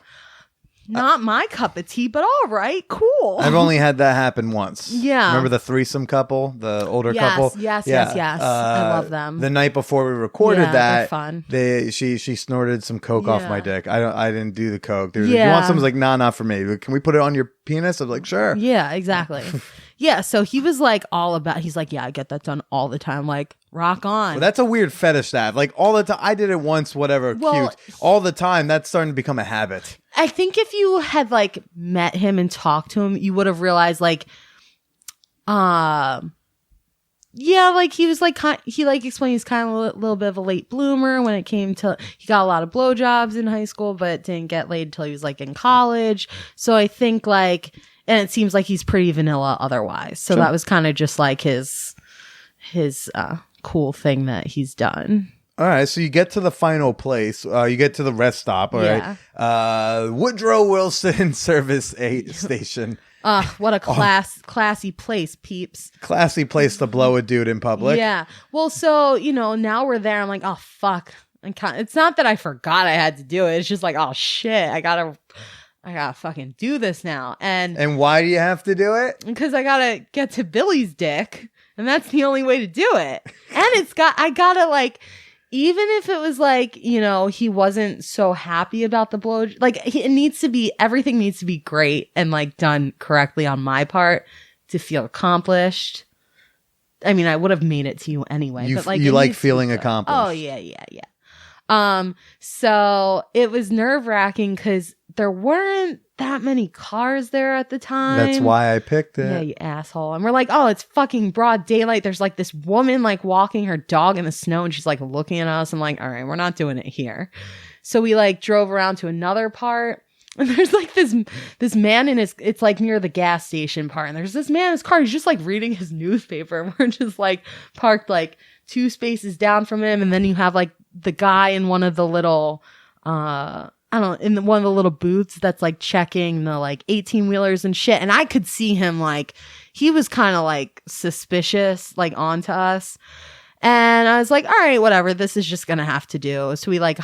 Not my cup of tea, but all right, cool. I've only had that happen once. Yeah. Remember the threesome couple, the older couple? Yes. I love them. The night before we recorded that, fun. She snorted some coke off my dick. I didn't do the coke. They were like, you want some? I was like, nah, not for me. Can we put it on your penis? I was like, sure. Yeah, exactly. Yeah, so he was like all about, he's like, yeah, I get that done all the time. Like, rock on. Well, that's a weird fetish to have. Like, all the time. I did it once, whatever, cute. All the time, that's starting to become a habit. I think if you had like met him and talked to him, you would have realized like, yeah, like he was like, he like explained he's kind of a little bit of a late bloomer when it came to, he got a lot of blowjobs in high school, but didn't get laid until he was like in college. So I think like, and it seems like he's pretty vanilla otherwise. So that was kind of just like his cool thing that he's done. All right, so you get to the final place. You get to the rest stop. All right, Woodrow Wilson Service Station. What a classy place, peeps. Classy place to blow a dude in public. Yeah. Well, so, you know, now we're there. I'm like, oh, fuck. It's not that I forgot I had to do it. It's just like, oh shit, I gotta fucking do this now. And why do you have to do it? Because I gotta get to Billy's dick, and that's the only way to do it. And I gotta like, even if it was like, you know, he wasn't so happy about the blow, like everything needs to be great and like done correctly on my part to feel accomplished. I mean, I would have made it to you anyway. But like, you like feeling accomplished. Oh yeah. So it was nerve-wracking because there weren't that many cars there at the time. That's why I picked it. Yeah, you asshole. And we're like, oh, it's fucking broad daylight. There's like this woman like walking her dog in the snow, and she's like looking at us. I'm like, all right, we're not doing it here. So we like drove around to another part. And there's like this man in it's like near the gas station part. And there's this man in his car. He's just like reading his newspaper. And we're just like parked like 2 spaces down from him. And then you have like the guy in one of the little, one of the little booths that's like checking the like 18-wheelers and shit. And I could see him like, he was kind of like suspicious, like onto us. And I was like, all right, whatever. This is just going to have to do. So we like,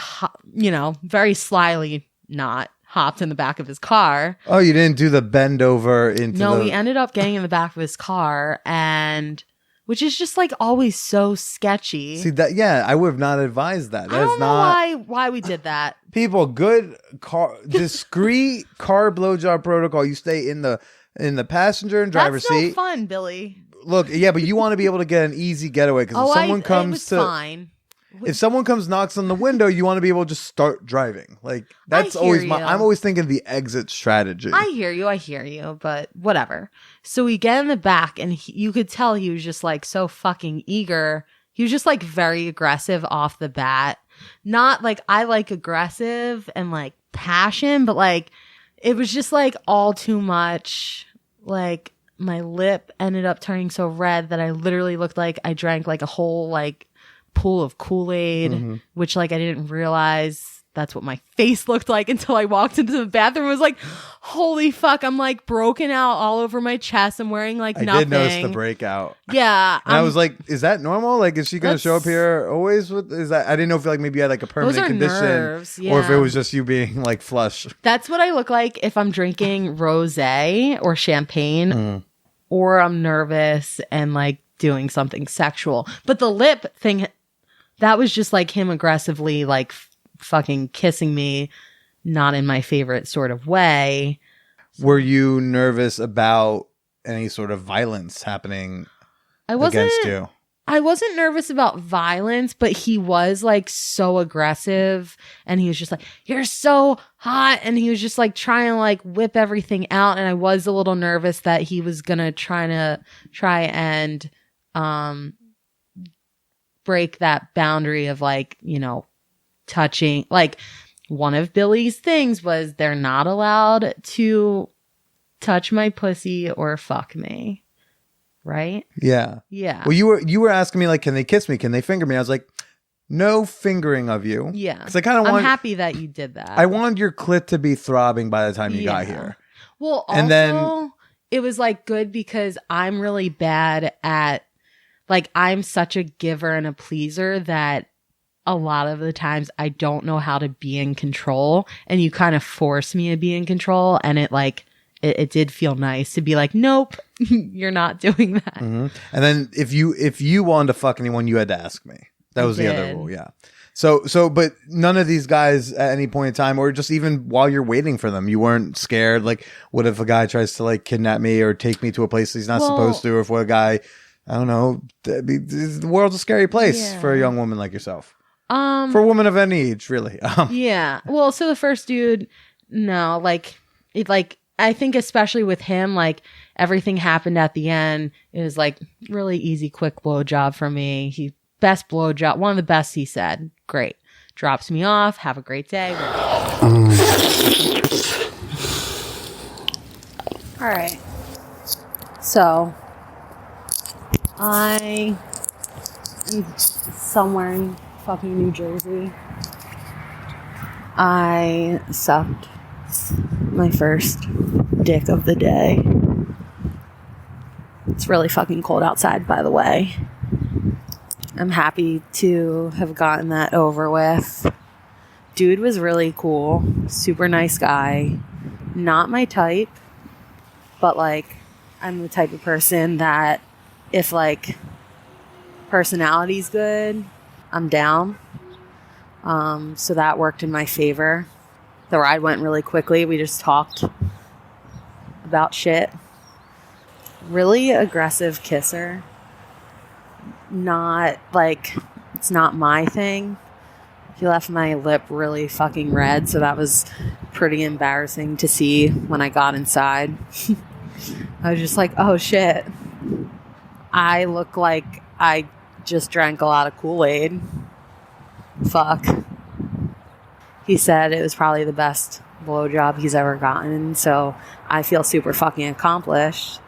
very slyly not hopped in the back of his car. Oh, you didn't do the bend over into No, we ended up getting in the back of his car, and which is just like always so sketchy. See that? Yeah, I would have not advised that. I don't know why we did that. People, good discreet car blowjob protocol. You stay in the passenger and driver's seat. That's no fun, Billy. Look, yeah, but you want to be able to get an easy getaway because if someone comes fine. If someone knocks on the window, you want to be able to just start driving. Like that's always I'm always thinking the exit strategy. I hear you, but whatever. So we get in the back, and you could tell he was just like so fucking eager. He was just like very aggressive off the bat. Not like I like aggressive and like passion, but like it was just like all too much. Like my lip ended up turning so red that I literally looked like I drank like a whole like pool of Kool-Aid, which like I didn't realize that's what my face looked like until I walked into the bathroom. I was like, holy fuck, I'm like broken out all over my chest. I'm wearing like nothing. I did notice the breakout. Yeah. And I was like, is that normal? Like, is she going to show up here always? Is that? I didn't know if like maybe you had like a permanent condition nerves, yeah. or if it was just you being like flush. That's what I look like if I'm drinking rosé or champagne or I'm nervous and like doing something sexual. But the lip thing, that was just like him aggressively like fucking kissing me, not in my favorite sort of way. Were you nervous about any sort of violence happening against you? I wasn't nervous about violence, but he was like so aggressive, and he was just like, you're so hot. And he was just like trying to like whip everything out. And I was a little nervous that he was going to try and break that boundary of like, touching. Like one of Billy's things was they're not allowed to touch my pussy or fuck me. Right? Yeah. Yeah. Well, you were asking me like, can they kiss me? Can they finger me? I was like, no fingering of you. Yeah. Because I'm happy that you did that. I wanted your clit to be throbbing by the time you got here. Well, also, and then it was like good because I'm really bad at, like, I'm such a giver and a pleaser that a lot of the times I don't know how to be in control, and you kind of force me to be in control, and it did feel nice to be like, nope, you're not doing that. Mm-hmm. And then if you wanted to fuck anyone, you had to ask me. That was the other rule. Yeah. So, but none of these guys at any point in time, or just even while you're waiting for them, you weren't scared. Like, what if a guy tries to like kidnap me or take me to a place he's not supposed to, or if a guy, I don't know, the world's a scary place for a young woman like yourself. For a woman of any age, really. Yeah. Well, so the first dude, no, like, I think especially with him, like everything happened at the end. It was like really easy, quick blowjob for me. Best blowjob, one of the best, he said. Great. Drops me off. Have a great day. All right. So I am somewhere in fucking New Jersey. I sucked my first dick of the day. It's really fucking cold outside, by the way. I'm happy to have gotten that over with. Dude was really cool. Super nice guy. Not my type, but like I'm the type of person that if like personality's good, I'm down. So that worked in my favor. The ride went really quickly. We just talked about shit. Really aggressive kisser. Not like, it's not my thing. He left my lip really fucking red, so that was pretty embarrassing to see when I got inside. I was just like, oh shit. I look like I just drank a lot of Kool-Aid. Fuck. He said it was probably the best blowjob he's ever gotten, so I feel super fucking accomplished.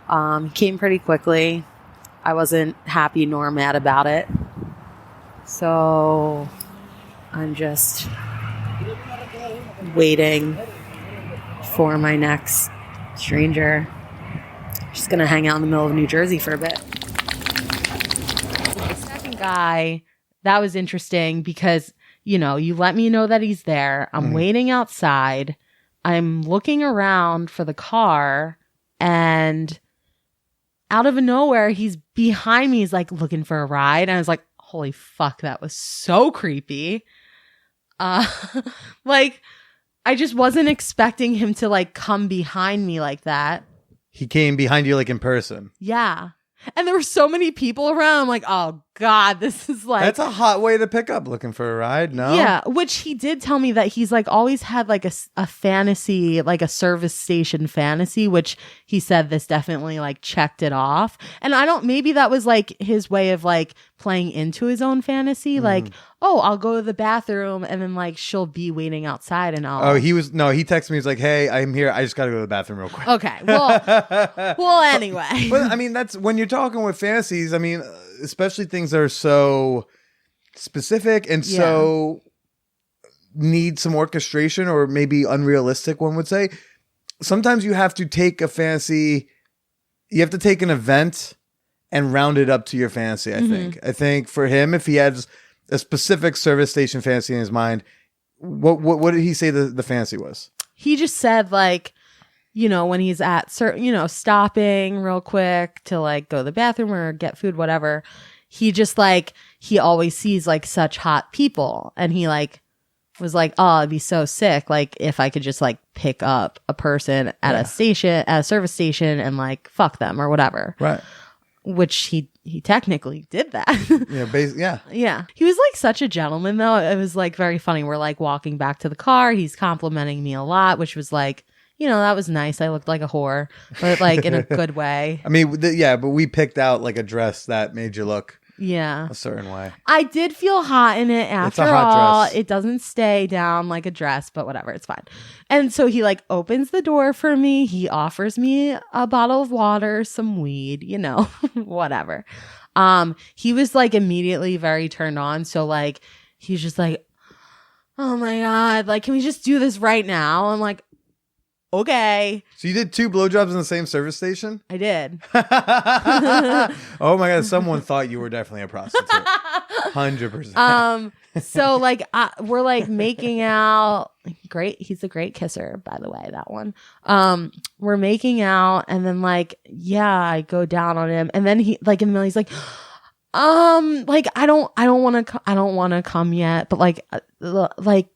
He came pretty quickly. I wasn't happy nor mad about it. So I'm just waiting for my next stranger. Just gonna hang out in the middle of New Jersey for a bit. The second guy, that was interesting because, you know, you let me know that he's there. I'm waiting outside. I'm looking around for the car, and out of nowhere, he's behind me. He's like looking for a ride. And I was like, holy fuck, that was so creepy. Like, I just wasn't expecting him to like come behind me like that. He came behind you like in person. Yeah. And there were so many people around. I'm like, oh God, this is like... That's a hot way to pick up looking for a ride, no? Yeah, which he did tell me that he's like always had like a fantasy, like a service station fantasy, which he said this definitely like checked it off. And I don't, maybe that was like his way of like playing into his own fantasy. Like, oh, I'll go to the bathroom and then like she'll be waiting outside and I'll... Oh, he texted me. He's like, hey, I'm here. I just got to go to the bathroom real quick. Okay. Well, anyway. But I mean, that's when you're talking with fantasies. I mean, especially things that are so specific and so need some orchestration or maybe unrealistic, one would say. Sometimes you have to take a fantasy, you have to take an event and round it up to your fantasy, I think. I think for him, if he has a specific service station fantasy in his mind, what did he say the fantasy was? He just said like, you know, when he's at certain, you know, stopping real quick to like go to the bathroom or get food, whatever, he just like, he always sees like such hot people. And he like was like, oh, I'd be so sick. Like if I could just like pick up a person at a station, at a service station and like fuck them or whatever. Right. Which he technically did that. Yeah. He was like such a gentleman though. It was like very funny. We're like walking back to the car. He's complimenting me a lot, which was like, you know, that was nice. I looked like a whore, but like in a good way. I mean, but we picked out like a dress that made you look a certain way. I did feel hot in it after it's a hot all. Dress. It doesn't stay down like a dress, but whatever, it's fine. And so he like opens the door for me. He offers me a bottle of water, some weed, you know, whatever. He was like immediately very turned on. So like, he's just like, oh my God, like, can we just do this right now? I'm like, okay. So you did 2 blowjobs in the same service station? I did. Oh my God. Someone thought you were definitely a prostitute. 100%. So like we're like making out. Great. He's a great kisser, by the way, that one. We're making out and then like, I go down on him. And then he like in the middle, he's like, like I don't want to come yet, but like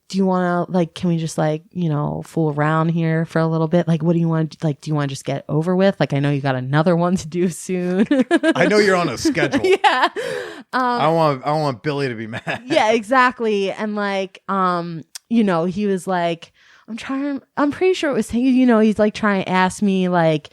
do you want to like, can we just like, you know, fool around here for a little bit? Like, what do you want? Like, do you want to just get over with? Like, I know you got another one to do soon. I know you're on a schedule. Yeah. I want Billy to be mad. Yeah, exactly. And like, you know, he was like, I'm pretty sure it was, you know, he's like trying to ask me like,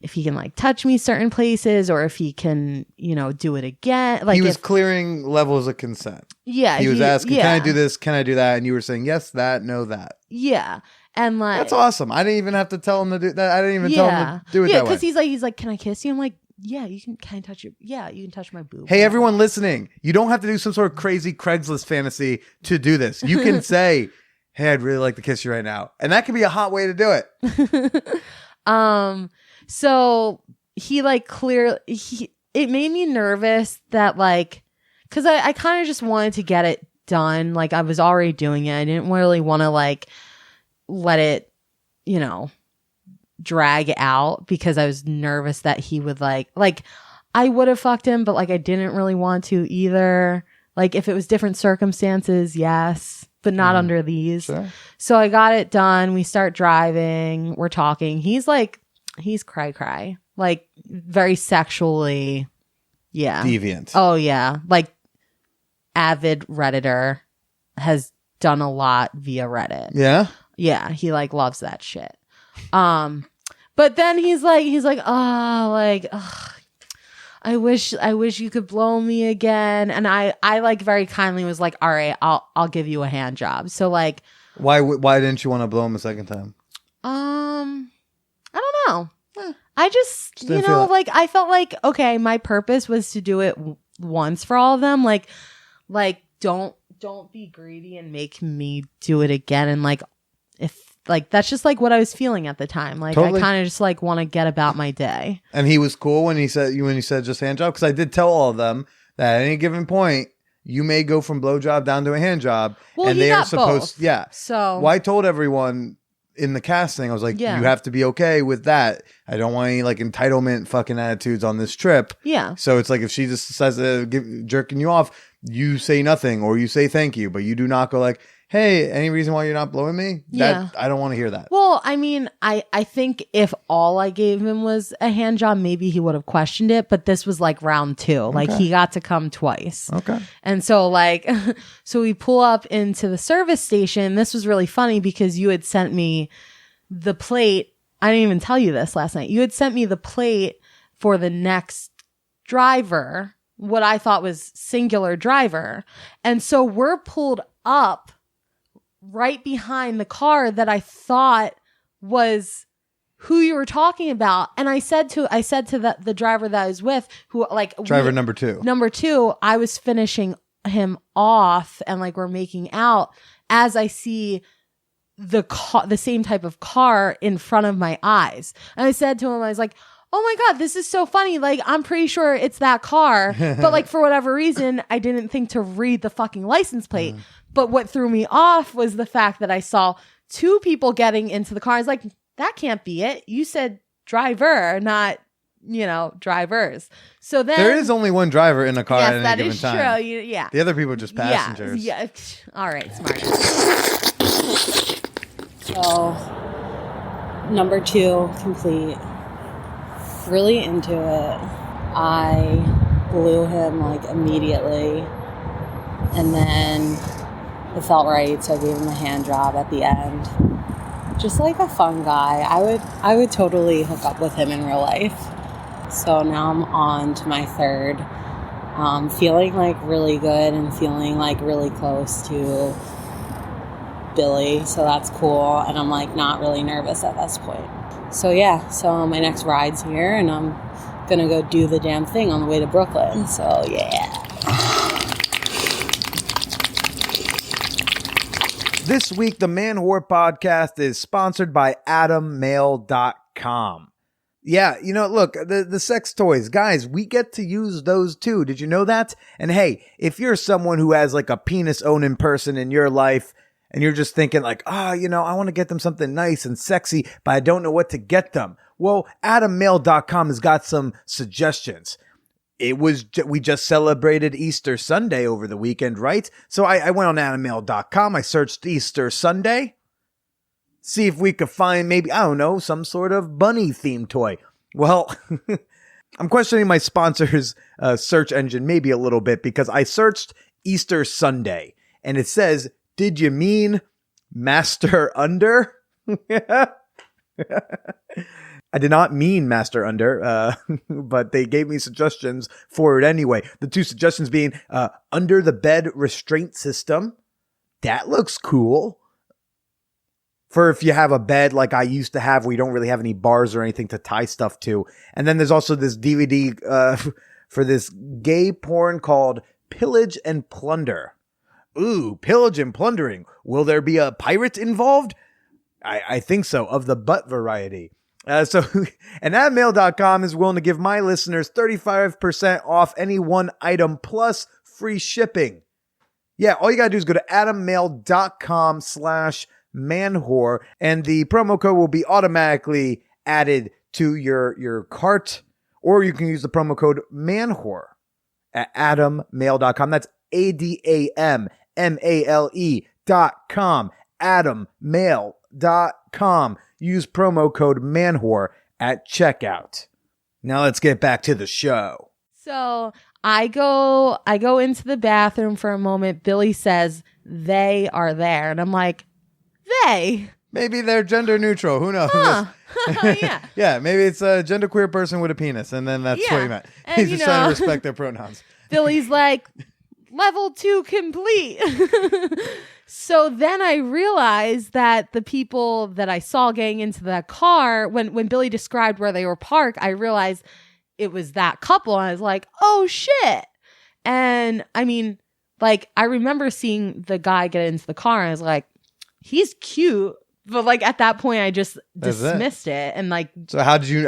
if he can like touch me certain places or if he can, you know, do it again. Like he was clearing levels of consent. Yeah. He was asking, can I do this? Can I do that? And you were saying, yes, that, no, that. Yeah. And like, that's awesome. I didn't even have to tell him to do that. I didn't even tell him to do it that way. Because he's like, can I kiss you? I'm like, yeah, you can touch your, you can touch my boob. Hey, everyone listening, you don't have to do some sort of crazy Craigslist fantasy to do this. You can say, hey, I'd really like to kiss you right now. And that can be a hot way to do it. So he like it made me nervous that like because I kind of just wanted to get it done. Like I was already doing it. I didn't really want to like let it, you know, drag out because I was nervous that he would like I would have fucked him, but like I didn't really want to either. Like if it was different circumstances, yes, but not under these. Sure. So I got it done. We start driving. We're talking. He's cry, like very sexually, yeah, deviant. Oh yeah, like avid Redditor, has done a lot via Reddit. Yeah, he like loves that shit. But then he's like, oh, like, ugh, I wish you could blow me again. And I like very kindly was like, all right, I'll give you a hand job. So like, why didn't you want to blow him a second time? I don't know. I just you know, like I felt like, okay, my purpose was to do it once for all of them. Like don't be greedy and make me do it again. And like, if like, that's just like what I was feeling at the time. Like totally. I kind of just like want to get about my day. And he was cool when he said just hand job. Cause I did tell all of them that at any given point, you may go from blowjob down to a hand job. Well, and they are supposed, both. Yeah. So well, I told everyone in the casting, I was like, you have to be okay with that. I don't want any like entitlement fucking attitudes on this trip. Yeah. So it's like if she just decides to jerking you off, you say nothing or you say thank you, but you do not go like, hey, any reason why you're not blowing me? Yeah. I don't want to hear that. Well, I mean, I think if all I gave him was a hand job, maybe he would have questioned it. But this was like round 2. Okay. Like he got to come twice. Okay. And so like, so we pull up into the service station. This was really funny because you had sent me the plate. I didn't even tell you this last night. You had sent me the plate for the next driver, what I thought was singular driver. And so we're pulled up right behind the car that I thought was who you were talking about. And I said to the driver that I was with, who like driver number 2, I was finishing him off and like we're making out as I see the same type of car in front of my eyes. And I said to him, I was like, oh my God, this is so funny. Like, I'm pretty sure it's that car. But like, for whatever reason, I didn't think to read the fucking license plate. But what threw me off was the fact that I saw 2 people getting into the car. I was like, that can't be it. You said driver, not, you know, drivers. So then there is only one driver in a car at any given time. That is true. Yeah. The other people are just passengers. Yeah. All right, smart. So, number 2 complete. Really into it. I blew him like immediately, and then it felt right, so I gave him a hand job at the end. Just like a fun guy. I would totally hook up with him in real life. So now I'm on to my 3rd. Feeling like really good and feeling like really close to Billy, so that's cool. And I'm like not really nervous at this point. So yeah, so my next ride's here and I'm gonna go do the damn thing on the way to Brooklyn. So yeah. This week, the Man Whore Podcast is sponsored by AdamMail.com. Yeah, you know, look, the sex toys, guys, we get to use those too. Did you know that? And hey, if you're someone who has like a penis-owning person in your life, and you're just thinking like, you know, I want to get them something nice and sexy, but I don't know what to get them. Well, AdamMail.com has got some suggestions. We just celebrated Easter Sunday over the weekend, right? So I went on AdamMail.com. I searched Easter Sunday. See if we could find maybe, I don't know, some sort of bunny themed toy. Well, I'm questioning my sponsor's search engine maybe a little bit because I searched Easter Sunday and it says, did you mean Master Under? I did not mean Master Under, but they gave me suggestions for it anyway. The 2 suggestions being under the bed restraint system. That looks cool. For if you have a bed like I used to have where you don't really have any bars or anything to tie stuff to. And then there's also this DVD for this gay porn called Pillage and Plunder. Ooh, pillage and plundering. Will there be a pirate involved? I think so, of the butt variety. And AdamMail.com is willing to give my listeners 35% off any one item plus free shipping. Yeah, all you got to do is go to adammail.com/manwhore, and the promo code will be automatically added to your cart, or you can use the promo code manwhore at adammail.com. That's ADAMMALE.com. adammail.com. Use promo code manwhore at checkout. Now let's get back to the show. So I go into the bathroom for a moment. Billy says they are there, and I'm like, they? Maybe they're gender neutral. Who knows? Huh. Yeah. Yeah, maybe it's a genderqueer person with a penis, and then that's what he meant. And, He's just trying to respect their pronouns. Billy's like, level 2 complete. So then I realized that the people that I saw getting into that car, when Billy described where they were parked, I realized it was that couple. And I was like, oh shit. And I mean, like, I remember seeing the guy get into the car and I was like, he's cute. But like at that point, I just dismissed it. And like, so how did you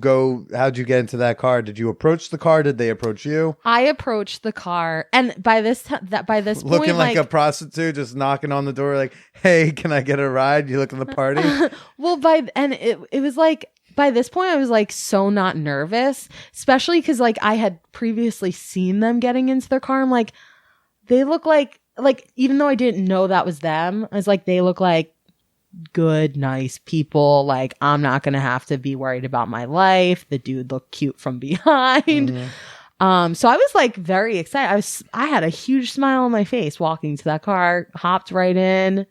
get into that car? Did you approach the car? Did they approach you? I approached the car, and by this point, looking like a prostitute, just knocking on the door, like, "Hey, can I get a ride?" You looking the party? Well, it was like by this point, I was like so not nervous, especially because like I had previously seen them getting into their car. I'm like, they look like even though I didn't know that was them, I was like, they look like good, nice people. Like, I'm not gonna have to be worried about my life. The dude looked cute from behind. Mm-hmm. So I was like very excited. I had a huge smile on my face walking to that car, hopped right in.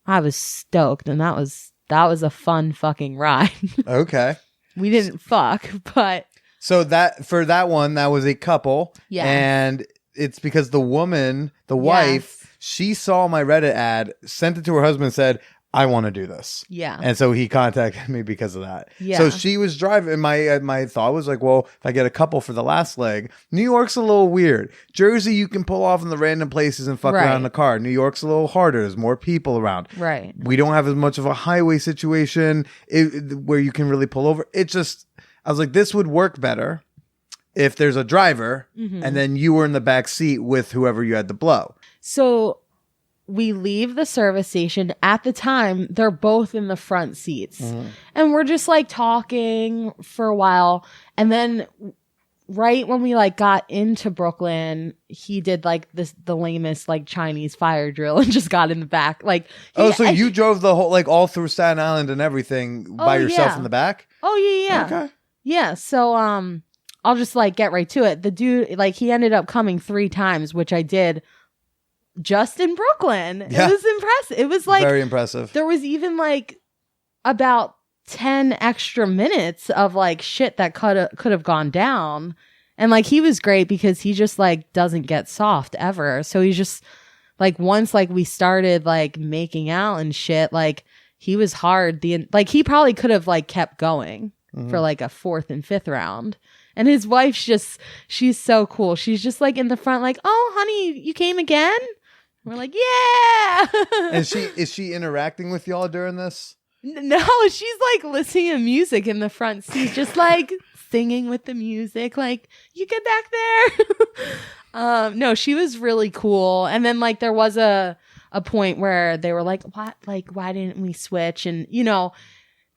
I was stoked, and that was a fun fucking ride. Okay. We didn't fuck, but so that for that one, that was a couple. Yeah. And it's because the woman, the wife, she saw my Reddit ad, sent it to her husband, and said, I want to do this. Yeah. And so he contacted me because of that. Yeah. So she was driving. My thought was like, well, if I get a couple for the last leg, New York's a little weird. Jersey, you can pull off in the random places and fuck around in the car. New York's a little harder. There's more people around. Right. We don't have as much of a highway situation where you can really pull over. I was like, this would work better if there's a driver and then you were in the back seat with whoever you had to blow. So we leave the service station. At the time, they're both in the front seats. And we're just like talking for a while. And then right when we like got into Brooklyn, he did like the lamest like Chinese fire drill and just got in the back. Like, so you drove the whole, like all through Staten Island and everything by yourself in the back? Oh, yeah. Okay. Yeah. So, I'll just like get right to it. The dude, like, he ended up coming 3 times, which I did just in Brooklyn. Yeah. It was impressive. It was like very impressive. There was even like about 10 extra minutes of like shit that could have gone down. And like he was great because he just like doesn't get soft ever. So he's just like, once like we started like making out and shit, like he was hard. Like he probably could have like kept going for like a 4th and 5th round. And his wife's she's so cool. She's just like in the front, like, oh, honey, you came again? And we're like, yeah. And is she interacting with y'all during this? No, she's like listening to music in the front seat, just like singing with the music. Like, you get back there. No, she was really cool. And then like there was a point where they were like, what? Like, why didn't we switch? And you know,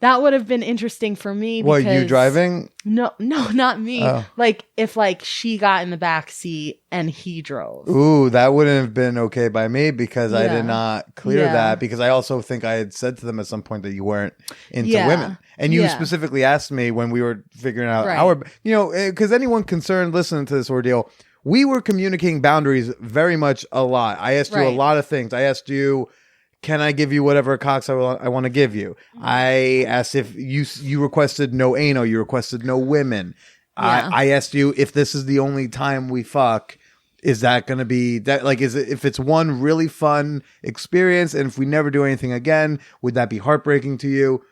that would have been interesting for me. What, you driving? No, not me. Oh. Like, if, like, she got in the back seat and he drove. Ooh, that wouldn't have been okay by me because I did not clear that. Because I also think I had said to them at some point that you weren't into women. And you specifically asked me when we were figuring out our... You know, because anyone concerned listening to this ordeal, we were communicating boundaries very much a lot. I asked you a lot of things. I asked you... Can I give you whatever cocks I want to give you? I asked if you requested no anal, you requested no women. Yeah. I asked you if this is the only time we fuck, is that going to be that? Like, is it, if it's one really fun experience, and if we never do anything again, would that be heartbreaking to you?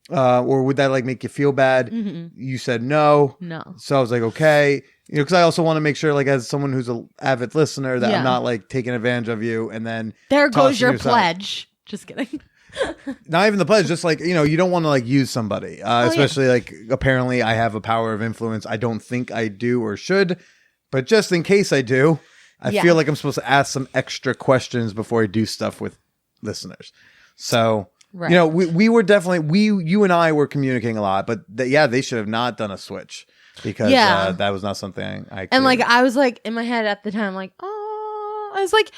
Or would that like make you feel bad? You said no. So I was like, okay. You know, because I also want to make sure, like, as someone who's an avid listener, that I'm not like taking advantage of you and then there goes your pledge. Just kidding. Not even the pledge, just like, you know, you don't want to like use somebody, especially like apparently I have a power of influence. I don't think I do or should, But just in case I do, I Yeah. feel like I'm supposed to ask some extra questions before I do stuff with listeners. So, Right. you know, we were definitely, you and I were communicating a lot, but they should have not done a switch because that was not something I could. And like, I was like, in my head at the time, like, I was like,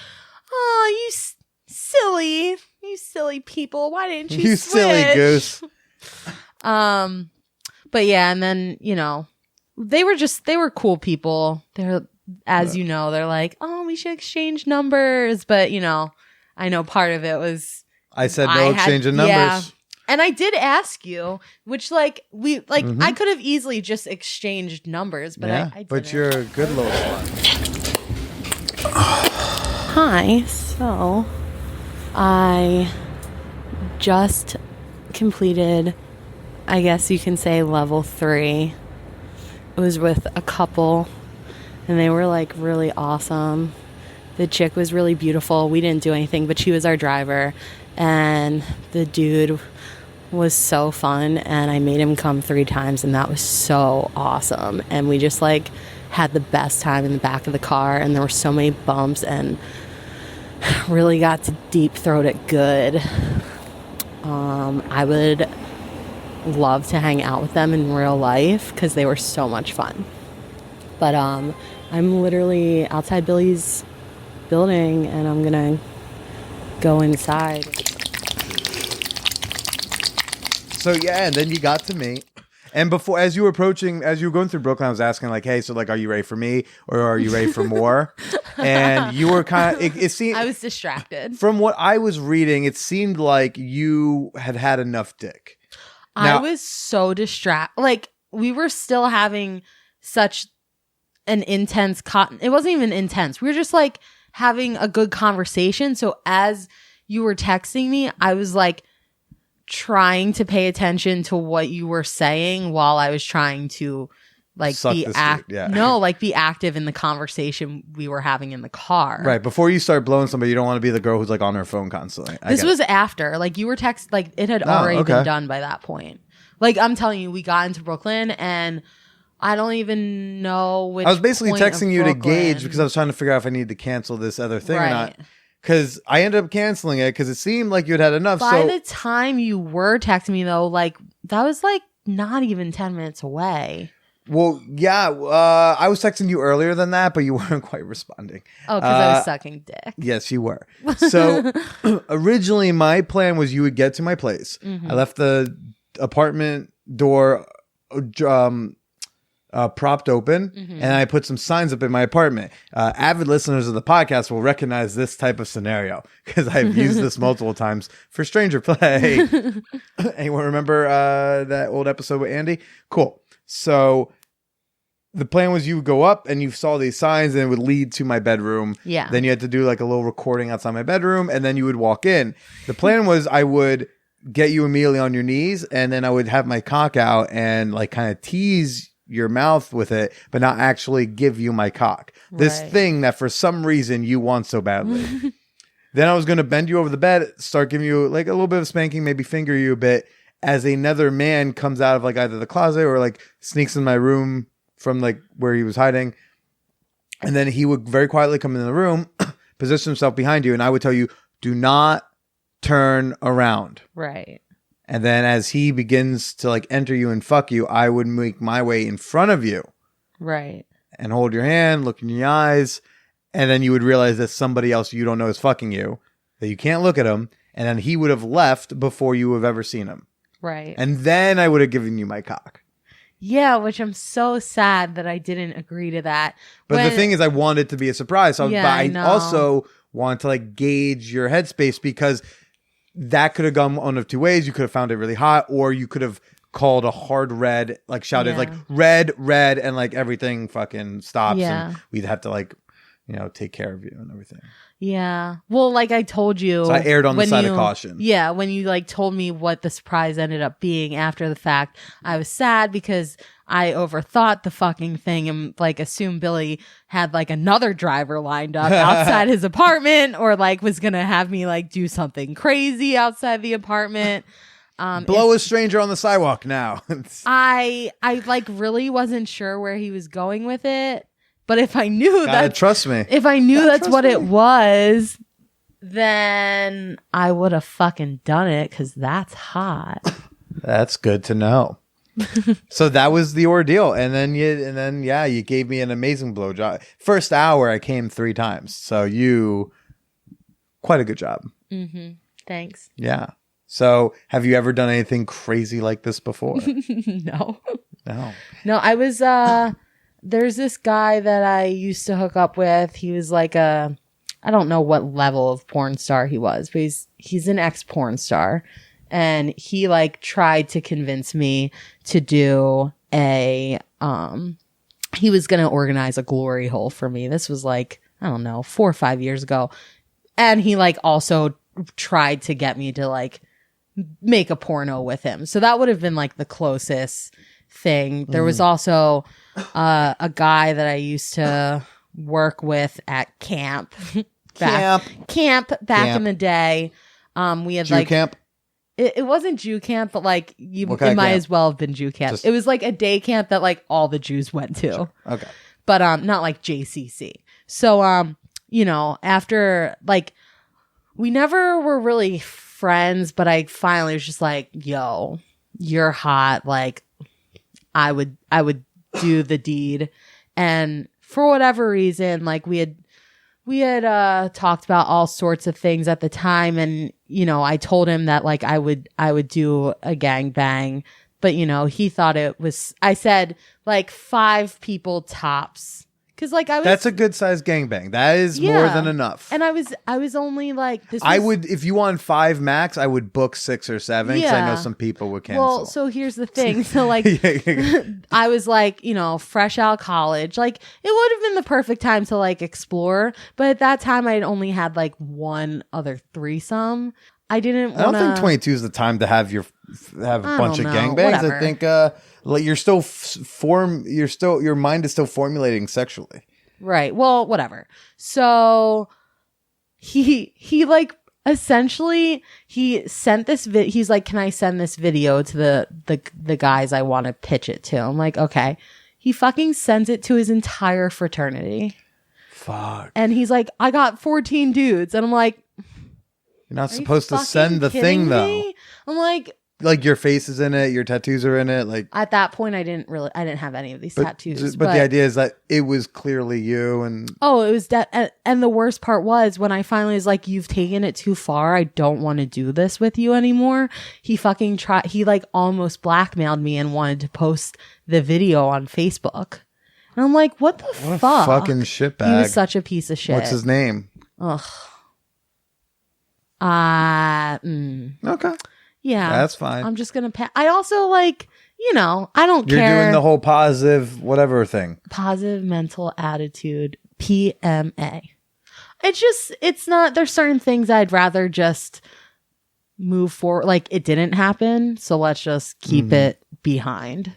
you silly people. Why didn't you You switch? silly goose. But yeah, and then, you know, they were cool people. They're, as you know, they're like, oh, we should exchange numbers. But, you know, I know part of it was I said no exchange of numbers. Yeah. And I did ask you, which I could have easily just exchanged numbers, but I didn't. But you're a good little slut. Hi. So, I just completed, I guess you can say, level 3. It was with a couple, and they were like really awesome. The chick was really beautiful. We didn't do anything, but she was our driver, and the dude was so fun, and I made him come 3 times, and that was so awesome. And we just like had the best time in the back of the car, and there were so many bumps, and really got to deep throat it good. I would love to hang out with them in real life because they were so much fun. But I'm literally outside Billy's building, and I'm gonna go inside. So yeah, and then you got to me. And before, as you were going through Brooklyn, I was asking like, "Hey, so like, are you ready for me, or are you ready for more?" And you were kind of. It seemed I was distracted. from what I was reading. It seemed like you had enough dick. I was so distracted. Like, we were still having such an intense it wasn't even intense. We were just like having a good conversation. So as you were texting me, I was like trying to pay attention to what you were saying while I was trying to like Suck be this dude, yeah. be active in the conversation we were having in the car. Right. Before you start blowing somebody, you don't want to be the girl who's like on her phone constantly. This was after, like, you were like it had already okay. been done by that point. Like, I'm telling you, we got into Brooklyn, and I don't even know which. I was basically point texting of you to Brooklyn. gauge because I was trying to figure out if I needed to cancel this other thing or not. Right. Because I ended up canceling it because it seemed like you had enough. By the time you were texting me, though, like, that was like not even 10 minutes away. Well, yeah, I was texting you earlier than that, but you weren't quite responding. Oh, because I was sucking dick. Yes, you were. So originally my plan was you would get to my place. Mm-hmm. I left the apartment door propped open, and I put some signs up in my apartment. Avid listeners of the podcast will recognize this type of scenario because I've used this multiple times for stranger play. Anyone remember that old episode with Andy? Cool. So the plan was you would go up and you saw these signs and it would lead to my bedroom. Yeah. Then you had to do like a little recording outside my bedroom, and then you would walk in. The plan was I would get you immediately on your knees, and then I would have my cock out and like kind of tease your mouth with it, but not actually give you my cock. This thing that for some reason you want so badly. Then I was going to bend you over the bed, start giving you like a little bit of spanking, maybe finger you a bit, as another man comes out of like either the closet or like sneaks in my room from like where he was hiding. And then he would very quietly come in the room, position himself behind you, and I would tell you, do not turn around. Right. And then as he begins to like enter you and fuck you, I would make my way in front of you. Right. And hold your hand, look in your eyes. And then you would realize that somebody else you don't know is fucking you, that you can't look at him. And then he would have left before you have ever seen him. Right. And then I would have given you my cock. Yeah, which I'm so sad that I didn't agree to that. But the thing is, I wanted it to be a surprise. So I know. also want to like gauge your headspace, because that could have gone one of two ways. You could have found it really hot, or you could have called a hard red, like shouted like red, and like everything fucking stops. Yeah. And we'd have to like, you know, take care of you and everything. Yeah. Well, like I told you. So I erred on the side of caution. Yeah. When you like told me what the surprise ended up being after the fact, I was sad because I overthought the fucking thing and like assumed Billy had like another driver lined up outside his apartment, or like was going to have me like do something crazy outside the apartment. Blow a stranger on the sidewalk now. I like really wasn't sure where he was going with it. But if I knew that, trust me. If I knew that's what it was, then I would have fucking done it because that's hot. That's good to know. So that was the ordeal, and then you gave me an amazing blowjob. First hour, I came 3 times. So quite a good job. Mm-hmm. Thanks. Yeah. So have you ever done anything crazy like this before? No. No. I was. There's this guy that I used to hook up with. He was like I don't know what level of porn star he was, but he's an ex-porn star. And he like tried to convince me to do he was going to organize a glory hole for me. This was like, I don't know, 4 or 5 years ago. And he like also tried to get me to like make a porno with him. So that would have been like the closest thing. There was also a guy that I used to work with at camp. Camp back in the day. We had Jew camp? It wasn't Jew camp, but like it might as well have been Jew camp. It was like a day camp that like all the Jews went to. Sure. Okay. But not like JCC. So after like we never were really friends, but I finally was just like, yo, you're hot. Like I would do the deed. And for whatever reason, like we had talked about all sorts of things at the time, and I told him that like I would do a gangbang, but he thought it was. I said like 5 people tops, because like that's a good sized gangbang. That is more than enough. And I was only like this. I would, if you want 5 max, I would book 6 or 7 because I know some people would cancel. Well, so here's the thing. So like I was like, fresh out of college. Like it would have been the perfect time to like explore. But at that time I'd only had like one other threesome. I don't think 22 is the time to have a bunch of gangbangs. Whatever. I think like you're still your mind is still formulating sexually. Right. Well, whatever. So he like essentially he sent this he's like, can I send this video to the guys I want to pitch it to? I'm like, okay. He fucking sends it to his entire fraternity. Fuck. And he's like, I got 14 dudes. And I'm like, you're not supposed to send the thing though. I'm like your face is in it, your tattoos are in it. Like at that point, I didn't have any of these tattoos. But the idea is that it was clearly you, and it was that. And the worst part was when I finally was like, "You've taken it too far. I don't want to do this with you anymore." He fucking tried. He like almost blackmailed me and wanted to post the video on Facebook. And I'm like, "What the fuck? A fucking shitbag." He was such a piece of shit. What's his name? Ugh. Okay. Yeah. That's fine. I'm just going to I also like, I don't care. You're doing the whole positive whatever thing. Positive mental attitude, PMA. It's not, there's certain things I'd rather just move forward. Like it didn't happen. So let's just keep it behind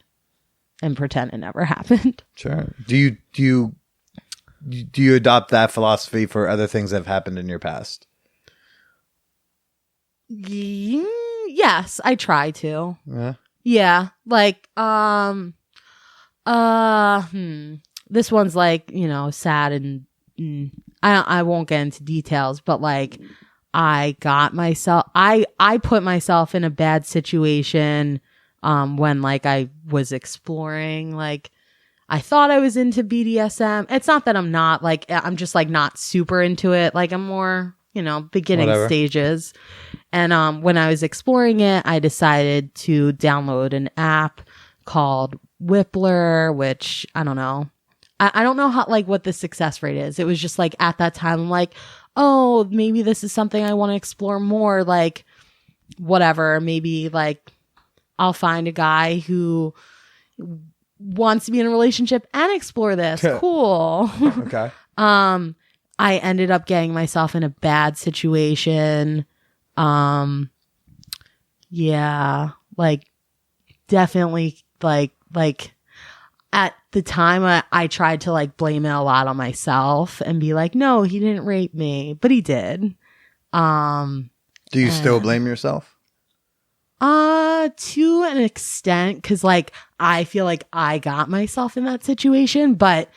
and pretend it never happened. Sure. Do you adopt that philosophy for other things that have happened in your past? Yes, I try to. Yeah. Yeah, like this one's like, sad and I won't get into details, but like I put myself in a bad situation when like I was exploring, like I thought I was into BDSM. It's not that I'm not, like I'm just like not super into it. Like I'm more beginning stages. And when I was exploring it, I decided to download an app called Whippler, which I don't know. I don't know how, like, what the success rate is. It was just like at that time, I'm like, oh, maybe this is something I want to explore more. Like, whatever. Maybe like I'll find a guy who wants to be in a relationship and explore this. Cool. Okay. I ended up getting myself in a bad situation. Yeah, like definitely like at the time I tried to like blame it a lot on myself and be like, no, he didn't rape me, but he did. Do you still blame yourself? To an extent, because like I feel like I got myself in that situation, but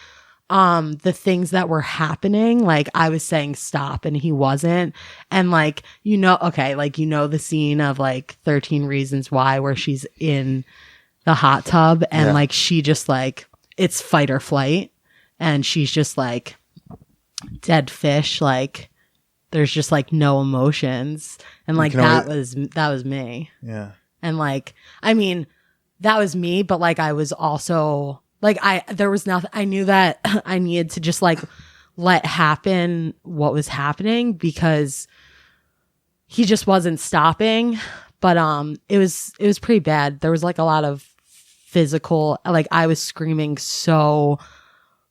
the things that were happening, like I was saying stop and he wasn't. And like, okay, like, the scene of like 13 Reasons Why, where she's in the hot tub and like, she just like, it's fight or flight. And she's just like dead fish. Like there's just like no emotions. And like, that was me. Yeah. And like, I mean, that was me, but like, I was also like, there was nothing, I knew that I needed to just like let happen what was happening because he just wasn't stopping. But, it was pretty bad. There was like a lot of physical, like I was screaming so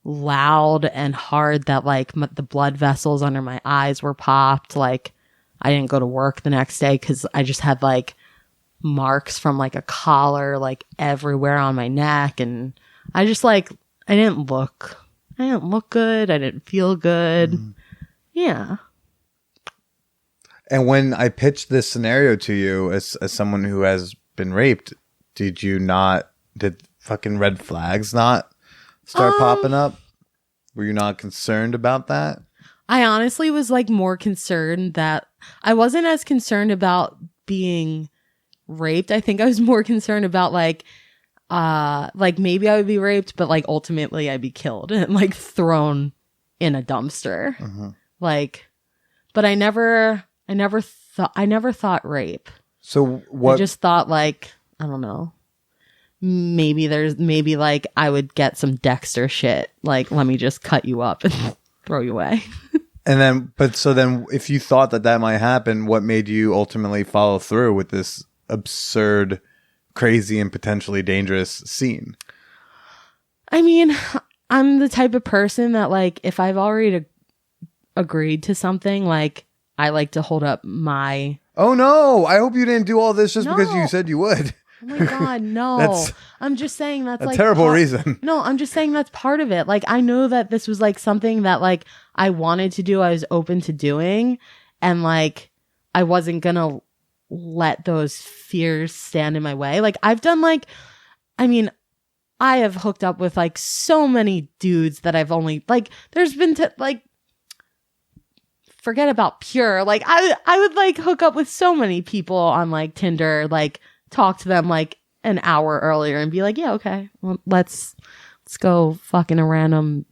loud and hard that like the blood vessels under my eyes were popped. Like I didn't go to work the next day because I just had like marks from like a collar like everywhere on my neck, and I just like I didn't look good. I didn't feel good. Yeah. And when I pitched this scenario to you as someone who has been raped, did fucking red flags not start popping up? Were you not concerned about that? I honestly was like more concerned that I wasn't as concerned about being raped. I think I was more concerned about like maybe I would be raped, but like ultimately I'd be killed and like thrown in a dumpster. Mm-hmm. Like, but I never thought rape. So what? I just thought like, I don't know. Maybe like I would get some Dexter shit. Like, let me just cut you up and throw you away. And then, if you thought that might happen, what made you ultimately follow through with this absurd, crazy, and potentially dangerous scene? I mean, I'm the type of person that like, if I've already agreed to something, like I like to hold up my... Oh no, I hope you didn't do all this just because you said you would. Oh my God, no. I'm just saying that's like... a terrible reason. No, I'm just saying that's part of it. Like, I know that this was like something that like I wanted to do, I was open to doing, and like I wasn't gonna let those fears stand in my way. Like I've done like... I mean, I have hooked up with like so many dudes that I've only... Like, there's been like... Forget about pure. Like I would like hook up with so many people on like Tinder, like talk to them like an hour earlier and be like, yeah, okay, well, let's go fuck in a random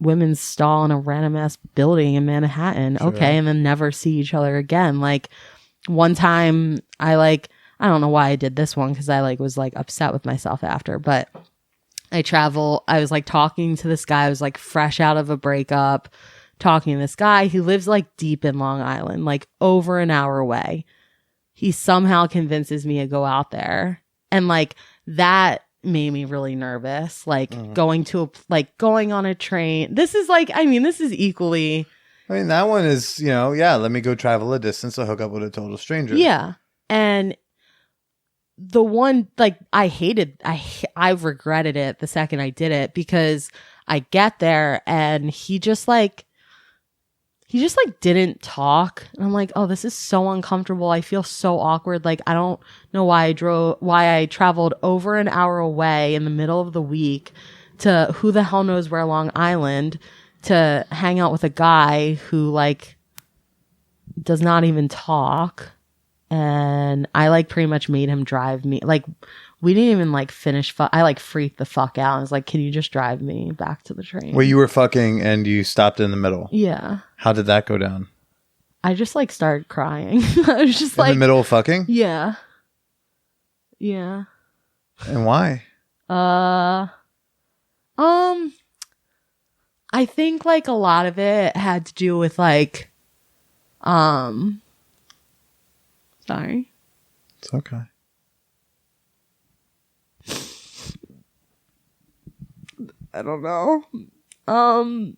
women's stall in a random ass building in Manhattan. Sure. Okay. And then never see each other again. Like one time I don't know why I did this one, because I like was like upset with myself after, but I was like talking to this guy. I was like fresh out of a breakup, talking to this guy who lives like deep in Long Island, like over an hour away. He somehow convinces me to go out there. And like that made me really nervous. Like going on a train. This is like, I mean, this is equally. I mean, that one is, let me go travel a distance to hook up with a total stranger. Yeah. And the one, like, I regretted it the second I did it, because I get there and he just didn't talk. And I'm like, oh, this is so uncomfortable. I feel so awkward. Like, I don't know why I traveled over an hour away in the middle of the week to who the hell knows where, Long Island, to hang out with a guy who like does not even talk. And I like pretty much made him drive me. Like, we didn't even like finish. I like freaked the fuck out. I was like, can you just drive me back to the train? Well, you were fucking and you stopped in the middle. Yeah. How did that go down? I just like started crying. I was just in the middle of fucking? Yeah. Yeah. And why? I think like a lot of it had to do with like, sorry. It's okay. I don't know. I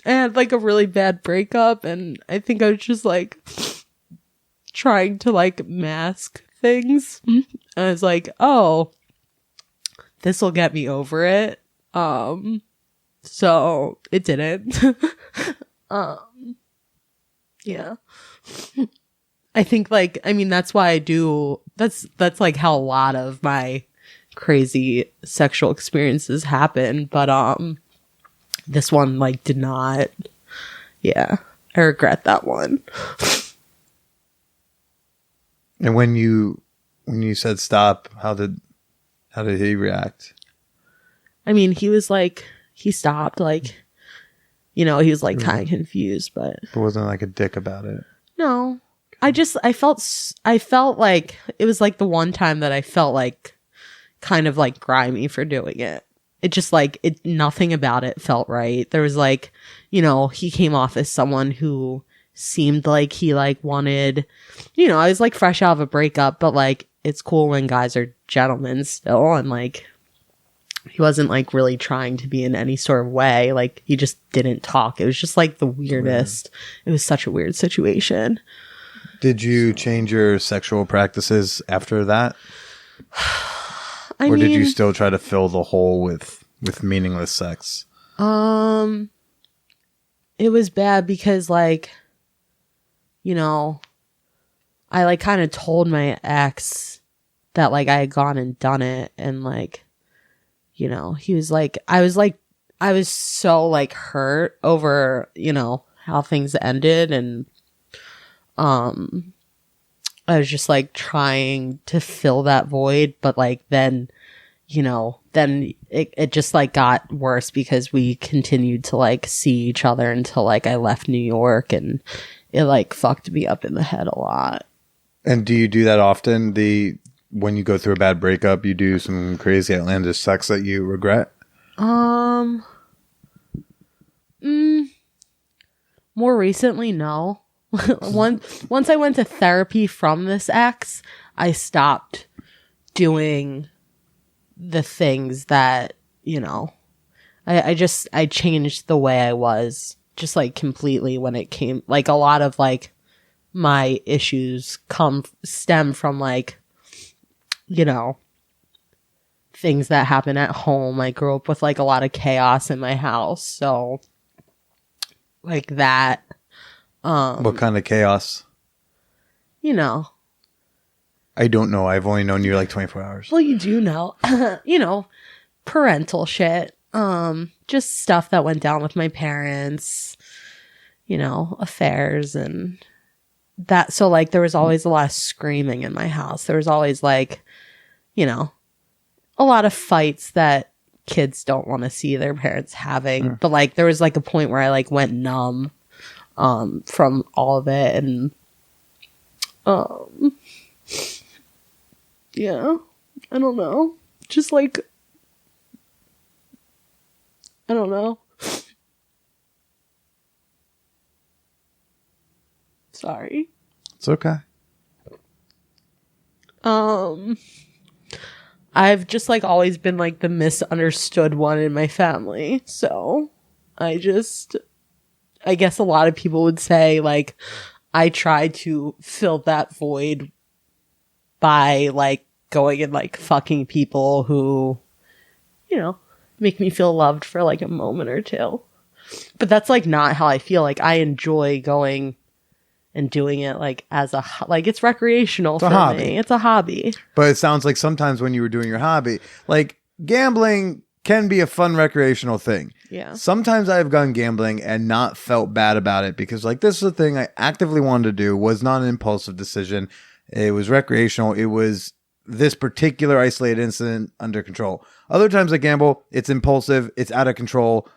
had like a really bad breakup, and I think I was just like trying to like mask things. I was like, oh, this will get me over it. So it didn't. Yeah. I think like, I mean, that's why I do, that's like how a lot of my crazy sexual experiences happen, but this one like did not. Yeah, I regret that one. And when you said stop, how did he react? I mean, he was like, he stopped, like, you know, he was like kind of confused, but wasn't like a dick about it. No, I felt like it was like the one time that I felt like kind of like grimy for doing it. It just like nothing about it felt right. There was like, you know, he came off as someone who seemed like he like wanted, you know, I was like fresh out of a breakup, but like it's cool when guys are gentlemen still, and like he wasn't like really trying to be in any sort of way. Like he just didn't talk. It was just like the weirdest. It was such a weird situation. Did you change your sexual practices after that? Or did you still try to fill the hole with meaningless sex? It was bad because like, you know, I like kind of told my ex that like I had gone and done it, and like, you know, he was like, I was so like hurt over, you know, how things ended, and I was just like trying to fill that void, but like then, you know, then it just like got worse because we continued to like see each other until like I left New York, and it like fucked me up in the head a lot. And do you do that often? When you go through a bad breakup, you do some crazy outlandish sex that you regret? More recently, no. Once I went to therapy from this ex, I stopped doing the things that, you know, I changed the way I was just like completely when it came, like a lot of like my issues stem from like, you know, things that happen at home. I grew up with like a lot of chaos in my house. So like that. What kind of chaos? You know. I don't know. I've only known you like 24 hours. Well, you do know. You know, parental shit. Just stuff that went down with my parents. You know, affairs and that. So like there was always a lot of screaming in my house. There was always like, you know, a lot of fights that kids don't want to see their parents having. But like there was like a point where I like went numb from all of it, and yeah, I don't know. Just like, I don't know. Sorry. It's okay. I've just like always been like the misunderstood one in my family. So I guess a lot of people would say like I try to fill that void by like going and like fucking people who, you know, make me feel loved for like a moment or two. But that's like not how I feel. Like I enjoy going and doing it like as it's recreational for me. It's a hobby. But it sounds like sometimes when you were doing your hobby, like gambling can be a fun recreational thing. Yeah. Sometimes I've gone gambling and not felt bad about it because like this is a thing I actively wanted to do, was not an impulsive decision. It was recreational. It was this particular isolated incident under control. Other times I gamble, it's impulsive, it's out of control.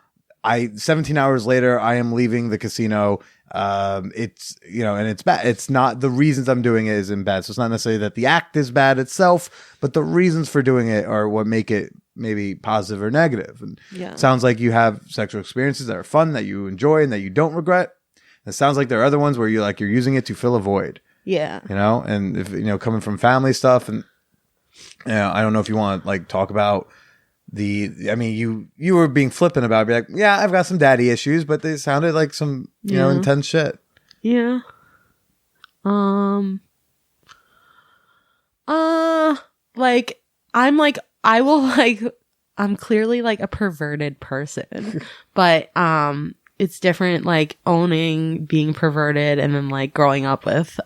17 hours later, I am leaving the casino. It's, you know, and it's bad. It's not, the reasons I'm doing it isn't bad. So it's not necessarily that the act is bad itself, but the reasons for doing it are what make it maybe positive or negative. And it sounds like you have sexual experiences that are fun, that you enjoy, and that you don't regret. It sounds like there are other ones where you're using it to fill a void. Yeah. You know, and if, you know, coming from family stuff, and I don't know if you want to like talk about I mean, you were being flippant about it, be like, yeah, I've got some daddy issues, but they sounded like some, you know, intense shit. Yeah. Like, I'm clearly like a perverted person, but, it's different, like owning being perverted and then like growing up with,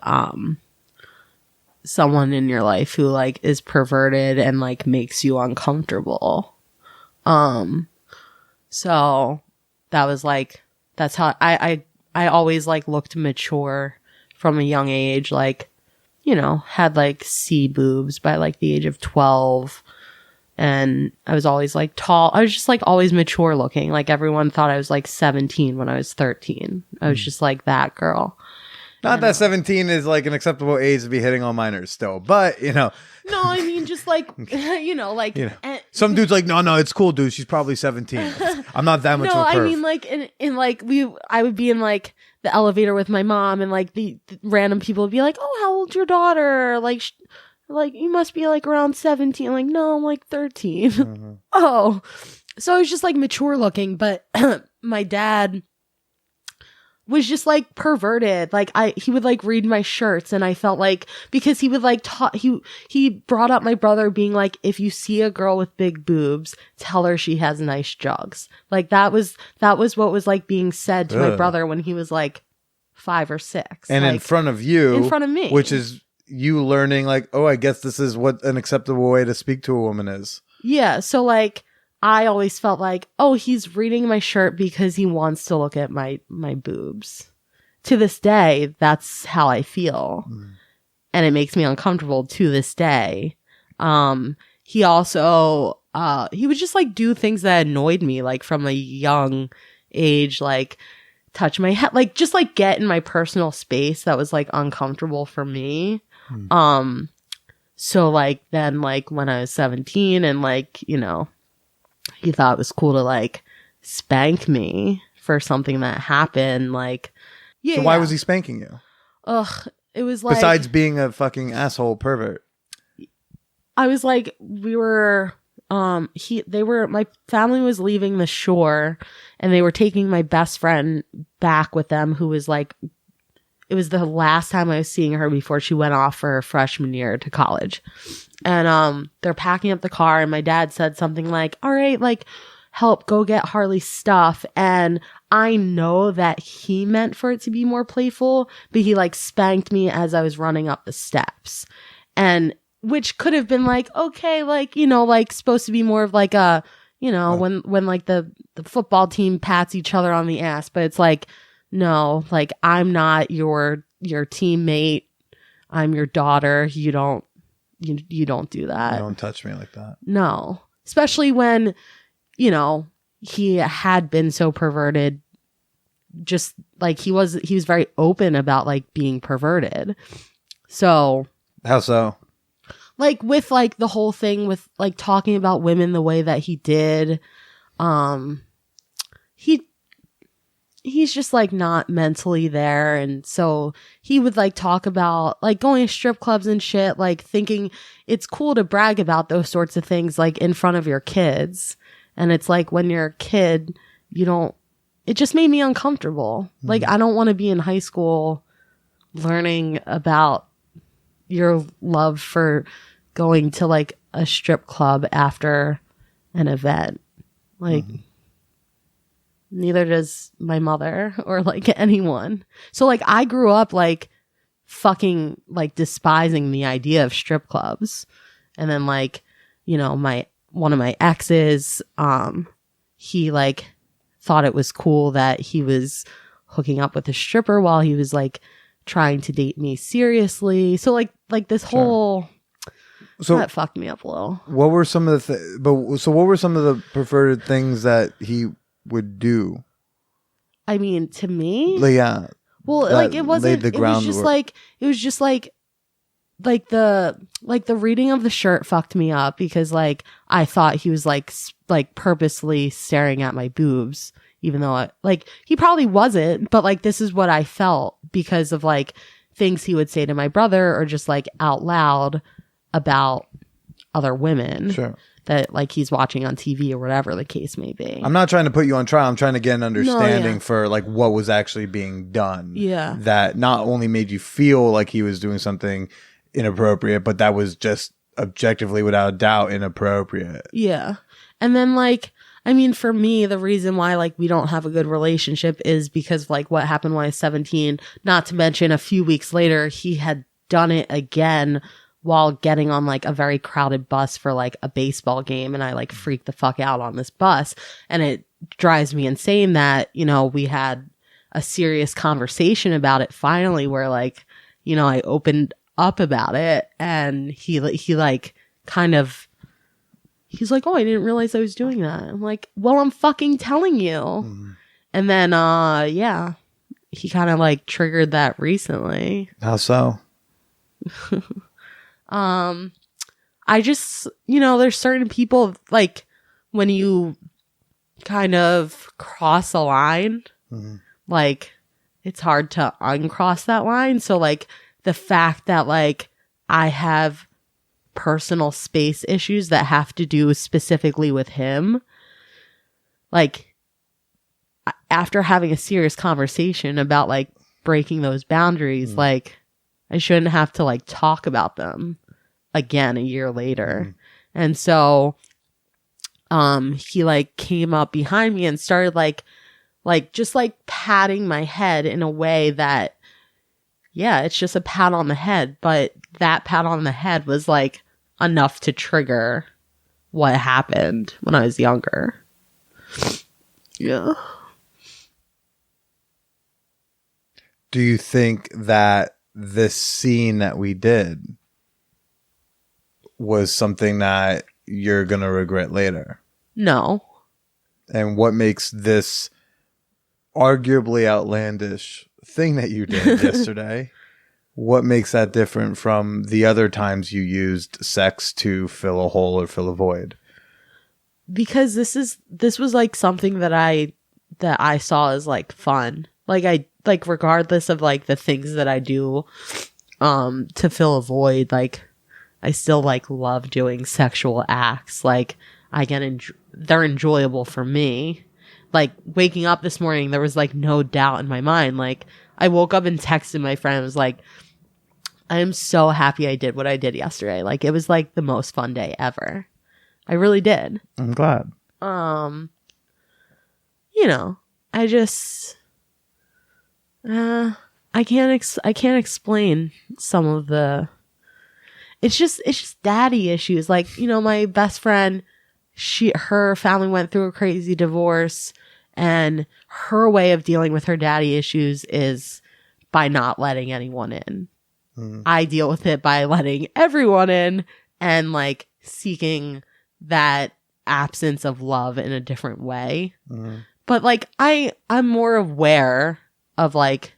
someone in your life who like is perverted and like makes you uncomfortable. So that was like, that's how I always like looked mature from a young age, like, you know, had like C boobs by like the age of 12. And I was always like tall. I was just like always mature looking. Like everyone thought I was like 17 when I was 13. I was just like that girl. Not that 17 is like an acceptable age to be hitting on minors still, but you know. No, I mean just like, you know, like. You know. Some dude's like, no, it's cool, dude. She's probably 17. I'm not that much of a perv. No, I mean like in like I would be in like the elevator with my mom and like the random people would be like, oh, how old's your daughter? Like, you must be like around 17. I'm like, no, I'm like 13. Mm-hmm. Oh, so I was just like mature looking, but my dad was just like perverted. Like he would like read my shirts and I felt like, because he would like he brought up my brother being like, if you see a girl with big boobs, tell her she has nice jugs. Like that was what was like being said to my brother when he was like 5 or 6. And like, in front of you. In front of me. Which is you learning like, oh, I guess this is what an acceptable way to speak to a woman is. Yeah. So like, I always felt like, oh, he's reading my shirt because he wants to look at my boobs. To this day, that's how I feel. Mm. And it makes me uncomfortable to this day. He also, he would just like do things that annoyed me, like from a young age, like touch my head, like just like get in my personal space that was like uncomfortable for me. Mm. So like then like when I was 17 and like, you know, he thought it was cool to like spank me for something that happened. Like, yeah. So why was he spanking you? Ugh, it was like, besides being a fucking asshole pervert. I was like, we were, my family was leaving the shore and they were taking my best friend back with them, who was like, it was the last time I was seeing her before she went off for her freshman year to college. And they're packing up the car and my dad said something like, all right, like, help go get Harley's stuff. And I know that he meant for it to be more playful, but he like spanked me as I was running up the steps. And which could have been like, okay, like, you know, like supposed to be more of like a, you know, when like the football team pats each other on the ass, but it's like, no, like I'm not your teammate. I'm your daughter. You don't do that. You don't touch me like that. No. Especially when, you know, he had been so perverted. Just like he was very open about like being perverted. So how so? Like with like the whole thing with like talking about women the way that he did. He's just like not mentally there. And so he would like talk about like going to strip clubs and shit, like thinking it's cool to brag about those sorts of things like in front of your kids. And it's like when you're a kid, it just made me uncomfortable. Mm. Like I don't want to be in high school learning about your love for going to like a strip club after an event. Like, neither does my mother or like anyone. So like I grew up like fucking like despising the idea of strip clubs. And then like, you know, one of my exes, he like thought it was cool that he was hooking up with a stripper while he was like trying to date me seriously. So like this whole, so that fucked me up a little. What were some of the what were some of the preferred things that he would do? I mean, to me, yeah. Well, like it wasn't. It was just like the reading of the shirt fucked me up because like I thought he was like purposely staring at my boobs, even though he probably wasn't. But like this is what I felt because of like things he would say to my brother or just like out loud about other women. Sure. That like he's watching on TV or whatever the case may be. I'm not trying to put you on trial. I'm trying to get an understanding for like what was actually being done. Yeah. That not only made you feel like he was doing something inappropriate, but that was just objectively without a doubt inappropriate. Yeah. And then like, I mean, for me, the reason why like we don't have a good relationship is because like what happened when I was 17, not to mention a few weeks later, he had done it again while getting on like a very crowded bus for like a baseball game, and I like freaked the fuck out on this bus, and it drives me insane that, you know, we had a serious conversation about it finally where like, you know, I opened up about it, and he like kind of, he's like, oh, I didn't realize I was doing that. I'm like, well, I'm fucking telling you. Mm-hmm. And then yeah, he kind of like triggered that recently. How so? I just, you know, there's certain people like when you kind of cross a line, mm-hmm. like it's hard to uncross that line. So like the fact that like I have personal space issues that have to do specifically with him, like after having a serious conversation about like breaking those boundaries, mm-hmm. like I shouldn't have to like talk about them again a year later. Mm-hmm. And so he like came up behind me and started like just like patting my head in a way that, yeah, it's just a pat on the head, but that pat on the head was like enough to trigger what happened when I was younger. Yeah. Do you think that this scene that we did was something that you're going to regret later? No. And what makes this arguably outlandish thing that you did yesterday, what makes that different from the other times you used sex to fill a hole or fill a void? Because this was like something that I saw as like fun. Like regardless of like the things that I do to fill a void, like I still like love doing sexual acts. Like they're enjoyable for me. Like waking up this morning, there was like no doubt in my mind. Like I woke up and texted my friend, I was like, I am so happy I did what I did yesterday. Like it was like the most fun day ever. I really did. I'm glad. You know, I just I can't explain some of the, it's just daddy issues. Like, you know, my best friend, her family went through a crazy divorce, and her way of dealing with her daddy issues is by not letting anyone in. Mm. I deal with it by letting everyone in and like seeking that absence of love in a different way. Mm. But like I'm more aware of like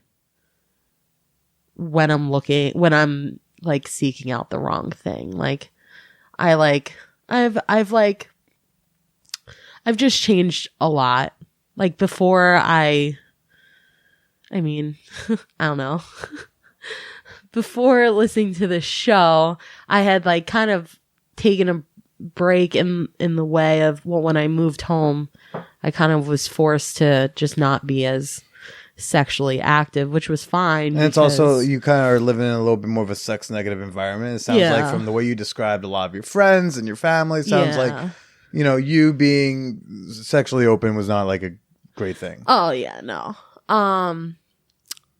when I'm like seeking out the wrong thing. Like I've just changed a lot. Like before I mean, I don't know. Before listening to this show, I had like kind of taken a break in the way of, well, when I moved home, I kind of was forced to just not be as sexually active, which was fine. And it's also, you kind of are living in a little bit more of a sex negative environment. It sounds like from the way you described a lot of your friends and your family, it sounds like, you know, you being sexually open was not like a great thing. Oh yeah, no.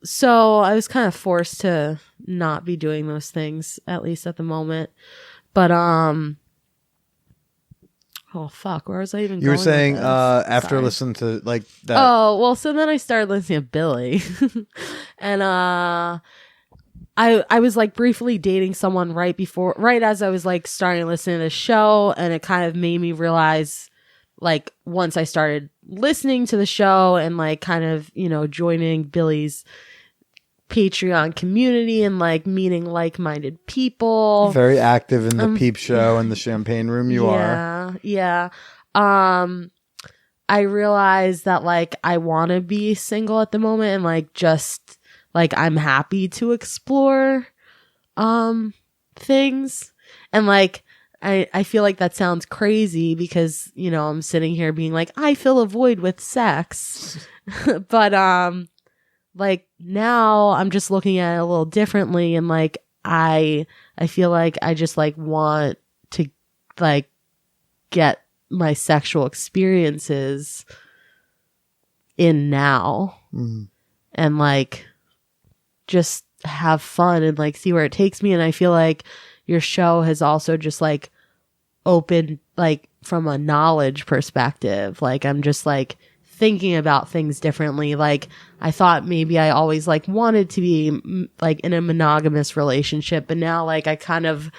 So I was kind of forced to not be doing those things, at least at the moment. But oh fuck, where was I even going? You were saying after listening to like that. Oh, well, so then I started listening to Billy. And I was like briefly dating someone right as I was like starting to listen to the show, and it kind of made me realize, like, once I started listening to the show and like kind of, you know, joining Billy's Patreon community and like meeting like-minded people. Very active in the peep show and the champagne room you are. Yeah. I realized that like I want to be single at the moment, and like just like I'm happy to explore things. And like I feel like that sounds crazy because, you know, I'm sitting here being like, I fill a void with sex. But like now I'm just looking at it a little differently, and like I feel like I just like want to like get my sexual experiences in now, and like just have fun and like see where it takes me. And I feel like your show has also just like opened like from a knowledge perspective. Like I'm just like thinking about things differently. Like I thought maybe I always like wanted to be like in a monogamous relationship, but now like I kind of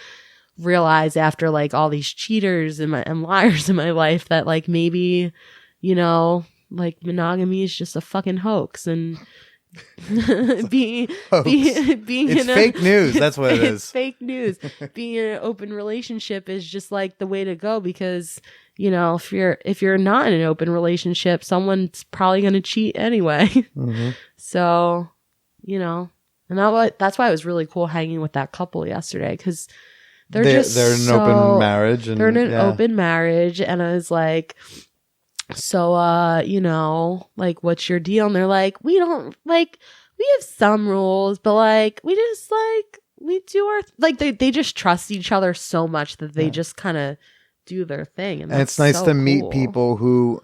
realize after like all these cheaters and liars in my life that like maybe, you know, like monogamy is just a fucking hoax, and being it's fake news. That's what it is. It's fake news. Being in an open relationship is just like the way to go, because you know, if you're not in an open relationship, someone's probably going to cheat anyway. Mm-hmm. So, you know, and that's why it was really cool hanging with that couple yesterday, because they're in an open marriage. And, they're in an open marriage, and I was like, so, you know, like, what's your deal? And they're like, we don't, like, we have some rules, but like, we just like, we do our, like, they just trust each other so much that they just kind of do their thing. And it's nice to meet people who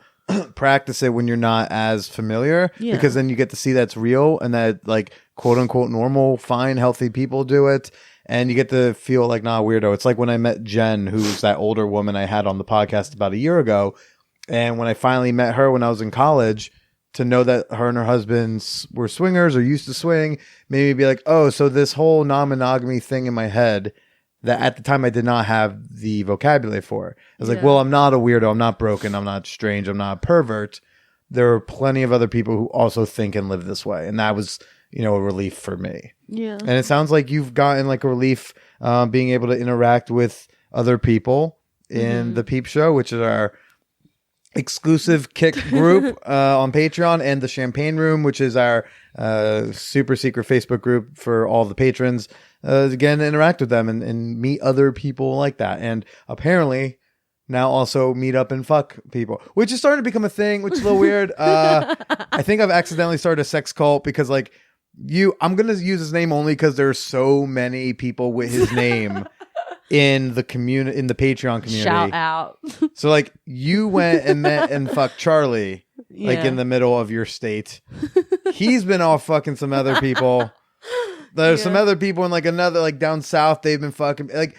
practice it when you're not as familiar, because then you get to see that's real and that like quote unquote normal, fine, healthy people do it. And you get to feel like not a weirdo. It's like when I met Jen, who's that older woman I had on the podcast about a year ago. And when I finally met her when I was in college, to know that her and her husband were swingers or used to swing made me be like, oh, so this whole non-monogamy thing in my head that at the time I did not have the vocabulary for. I was like, well, I'm not a weirdo. I'm not broken. I'm not strange. I'm not a pervert. There are plenty of other people who also think and live this way. And that was, you know, a relief for me. Yeah. And it sounds like you've gotten like a relief being able to interact with other people in the Peep Show, which is our exclusive Kick group on Patreon, and the Champagne Room, which is our super secret Facebook group for all the patrons. Again, interact with them and meet other people like that. And apparently now also meet up and fuck people, which is starting to become a thing, which is a little weird. I think I've accidentally started a sex cult because like I'm going to use his name only because there's so many people with his name in the community, in the Patreon community. Shout out. So like you went and met and fucked Charlie like in the middle of your state. He's been off fucking some other people. There's some other people in like another, like down south, they've been fucking, like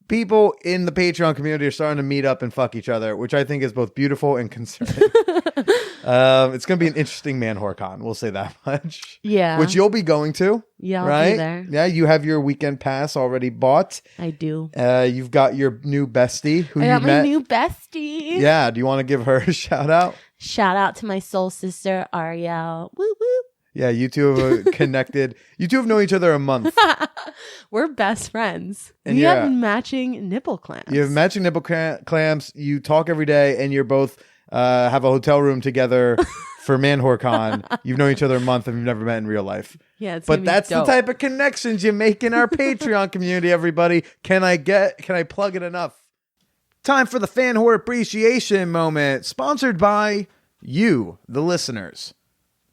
people in the Patreon community are starting to meet up and fuck each other, which I think is both beautiful and concerning. It's going to be an interesting man whore con. We'll say that much. Yeah. Which you'll be going to. Yeah, right? I'll be there. Yeah, you have your weekend pass already bought. I do. You've got your new bestie who I you got met. my new bestie. Yeah. Do you want to give her a shout out? Shout out to my soul sister, Ariel. Woo woo. Yeah, you two have connected. You two have known each other a month. We're best friends. And we have matching nipple clamps. You have matching nipple clamps. You talk every day, and you're both have a hotel room together for ManWhoreCon. You've known each other a month, and you've never met in real life. Yeah, but that's dope. The type of connections you make in our Patreon community. Everybody, can I plug it enough? Time for the Fan Whore Appreciation Moment, sponsored by you, the listeners.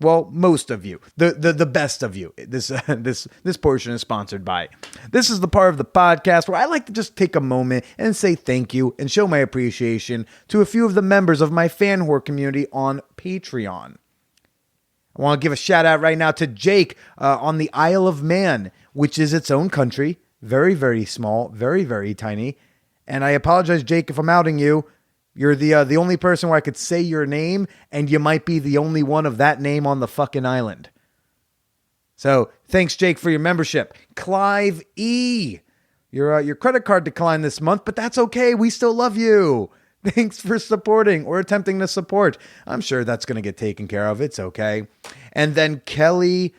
Well, most of you, the best of you. This portion is sponsored by. This is the part of the podcast where I like to just take a moment and say thank you and show my appreciation to a few of the members of my Fan Whore community on Patreon. I want to give a shout out right now to Jake on the Isle of Man, which is its own country, very, very small, very, very tiny. And I apologize, Jake, if I'm outing you. You're the only person where I could say your name, and you might be the only one of that name on the fucking island. So thanks, Jake, for your membership. Clive E. Your credit card declined this month, but that's okay. We still love you. Thanks for supporting or attempting to support. I'm sure that's going to get taken care of. It's okay. And then Kelly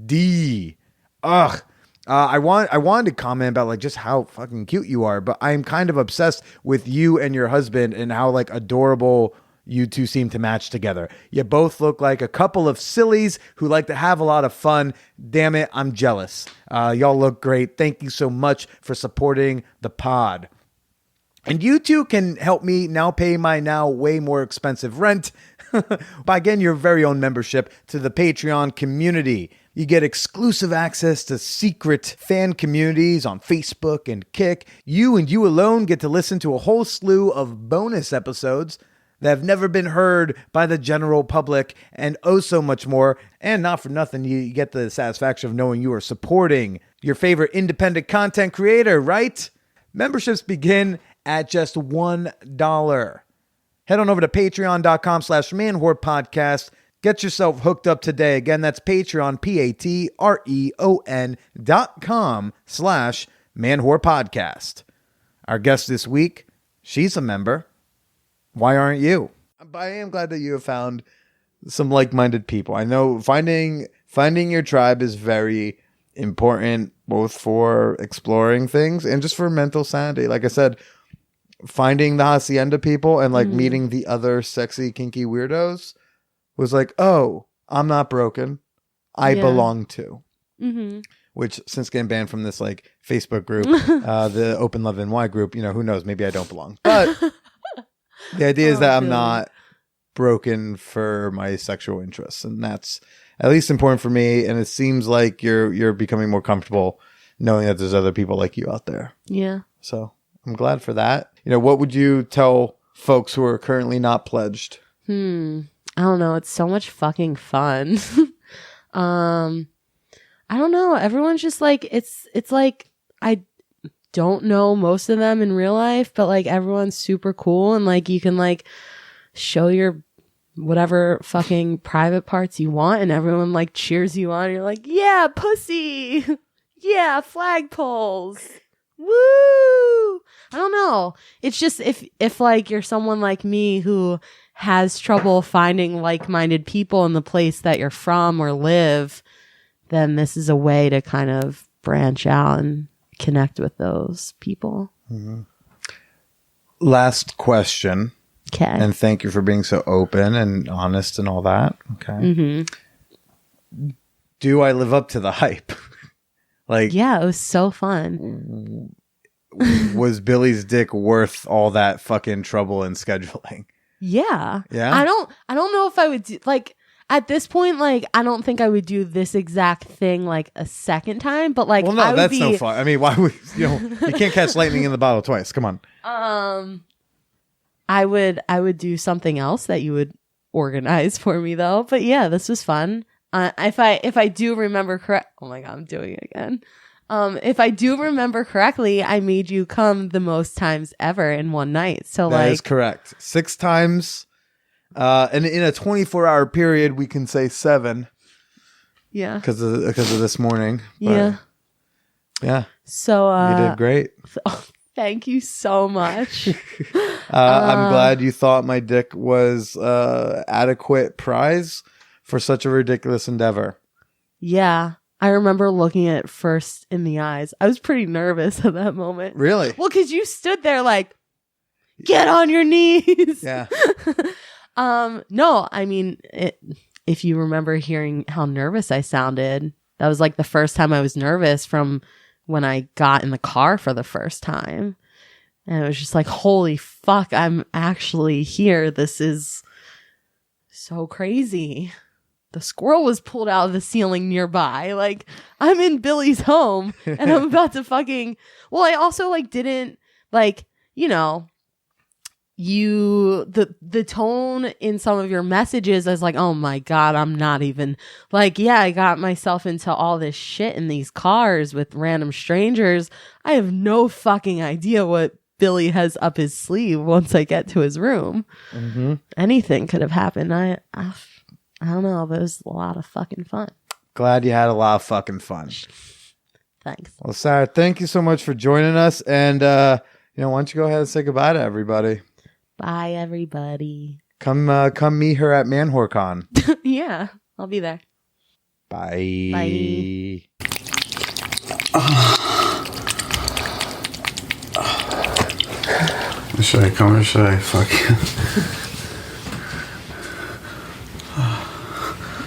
D. Ugh. I wanted to comment about like just how fucking cute you are, but I'm kind of obsessed with you and your husband and how like adorable you two seem to match together. You both look like a couple of sillies who like to have a lot of fun. Damn it, I'm jealous. Y'all look great. Thank you so much for supporting the pod. And you two can help me now pay my now way more expensive rent by getting your very own membership to the Patreon community. You get exclusive access to secret fan communities on Facebook and Kick. You and you alone get to listen to a whole slew of bonus episodes. that have never been heard by the general public, and oh so much more. And not for nothing, you get the satisfaction of knowing you are supporting your favorite independent content creator, right? Memberships begin at just $1. Head on over to patreon.com/manwhorepodcast. Get yourself hooked up today. Again, that's Patreon, patreon.com/manwhorepodcast. Our guest this week, she's a member. Why aren't you? I am glad that you have found some like-minded people. I know finding your tribe is very important, both for exploring things and just for mental sanity. Like I said, finding the hacienda people and like meeting the other sexy, kinky weirdos was like, oh, I'm not broken. I belong to. Mm-hmm. Which, since getting banned from this like Facebook group, the Open Love NY group, who knows? Maybe I don't belong. But the idea is that I'm not broken for my sexual interests, and that's at least important for me. And it seems like you're becoming more comfortable knowing that there's other people like you out there. Yeah. So I'm glad for that. What would you tell folks who are currently not pledged? I don't know. It's so much fucking fun. I don't know. Everyone's just like, it's like, I don't know most of them in real life, but like everyone's super cool, and like you can like show your whatever fucking private parts you want, and everyone like cheers you on. You're like, yeah, pussy. Yeah, flagpoles. Woo! I don't know. It's just if like you're someone like me who has trouble finding like-minded people in the place that you're from or live, then this is a way to kind of branch out and connect with those people. Mm-hmm. Last question. Okay. And thank you for being so open and honest and all that. Okay. Mm-hmm. Do I live up to the hype? Like, yeah, it was so fun. Was Billy's dick worth all that fucking trouble and scheduling? Yeah. Yeah. I don't know if I would do, like, at this point, like, I don't think I would do this exact thing like a second time, but like, well, no, that's no fun. I mean, why would you can't catch lightning in the bottle twice. Come on. I would do something else that you would organize for me though. But yeah, this was fun. If I do remember correct, oh my God, I'm doing it again. If I do remember correctly, I made you come the most times ever in one night. So that is correct. 6 times. And in a 24-hour period, we can say 7. Yeah. Because of this morning. But yeah. Yeah. So you did great. Thank you so much. I'm glad you thought my dick was adequate prize for such a ridiculous endeavor. Yeah. I remember looking at it first in the eyes. I was pretty nervous at that moment. Really? Well, because you stood there like, get on your knees. Yeah. No, I mean, if you remember hearing how nervous I sounded, that was like the first time I was nervous from when I got in the car for the first time. And it was just like, holy fuck, I'm actually here. This is so crazy. The squirrel was pulled out of the ceiling nearby. Like, I'm in Billy's home and I'm about to fucking... Well, I also like didn't like, the tone in some of your messages, I was like, oh my God, I'm not even like, yeah, I got myself into all this shit in these cars with random strangers. I have no fucking idea what Billy has up his sleeve once I get to his room. Mm-hmm. Anything could have happened. I don't know, but it was a lot of fucking fun. Glad you had a lot of fucking fun. Thanks. Well, Sarah, thank you so much for joining us. And, why don't you go ahead and say goodbye to everybody? Bye, everybody. Come meet her at ManwhoreCon. Yeah, I'll be there. Bye. Bye. Should I come or should I fuck you?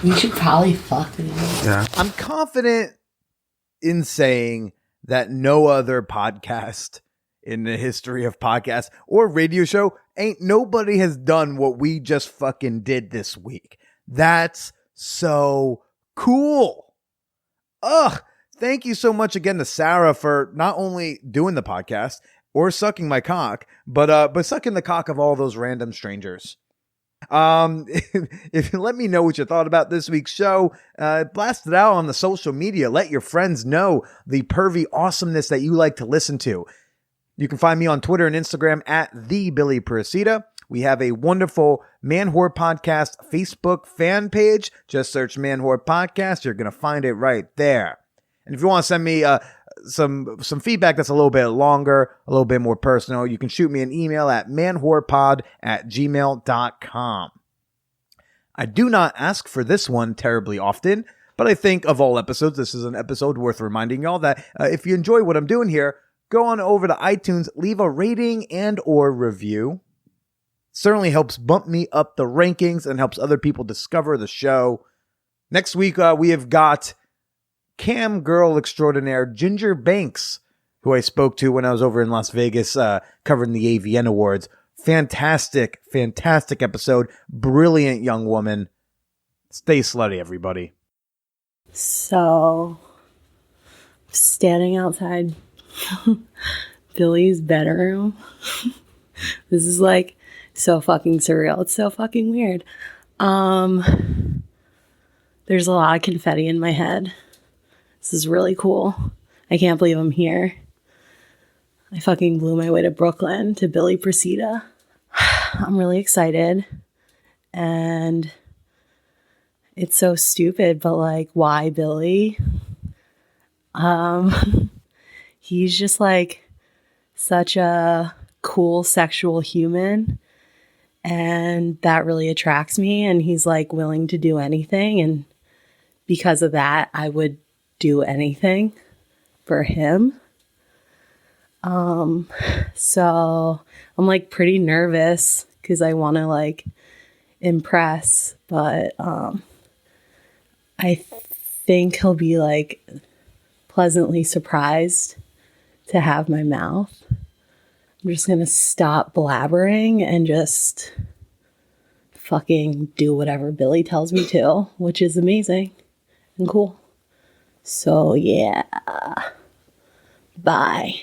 You should probably fuck me. Yeah. I'm confident in saying that no other podcast in the history of podcasts or radio show ain't nobody has done what we just fucking did this week. That's so cool. Ugh. Thank you so much again to Sarah for not only doing the podcast or sucking my cock, but sucking the cock of all those random strangers. If you let me know what you thought about this week's show, blast it out on the social media. Let your friends know the pervy awesomeness that you like to listen to. You can find me on Twitter and Instagram at @TheBillyPracida. We have a wonderful Man Whore Podcast Facebook fan page. Just search Man Whore Podcast. You're going to find it right there. And if you want to send me some feedback that's a little bit longer, a little bit more personal, you can shoot me an email at manwhorepod@gmail.com. I do not ask for this one terribly often, but I think of all episodes, this is an episode worth reminding y'all that if you enjoy what I'm doing here, go on over to iTunes, leave a rating and or review. Certainly helps bump me up the rankings and helps other people discover the show. Next week, we have got cam girl extraordinaire Ginger Banks, who I spoke to when I was over in Las Vegas covering the AVN Awards. Fantastic episode. Brilliant young woman. Stay slutty, everybody. So, standing outside Billy's bedroom. This is like so fucking surreal. It's so fucking weird. There's a lot of confetti in my head. This is really cool. I can't believe I'm here. I fucking blew my way to Brooklyn to Billy Pracida. I'm really excited. And it's so stupid, but like, why Billy? He's just like such a cool sexual human. And that really attracts me. And he's like willing to do anything. And because of that, I would do anything for him. So I'm like pretty nervous because I want to like impress, but I think he'll be like pleasantly surprised to have my mouth. I'm just gonna stop blabbering and just fucking do whatever Billy tells me to, which is amazing and cool. So yeah, bye.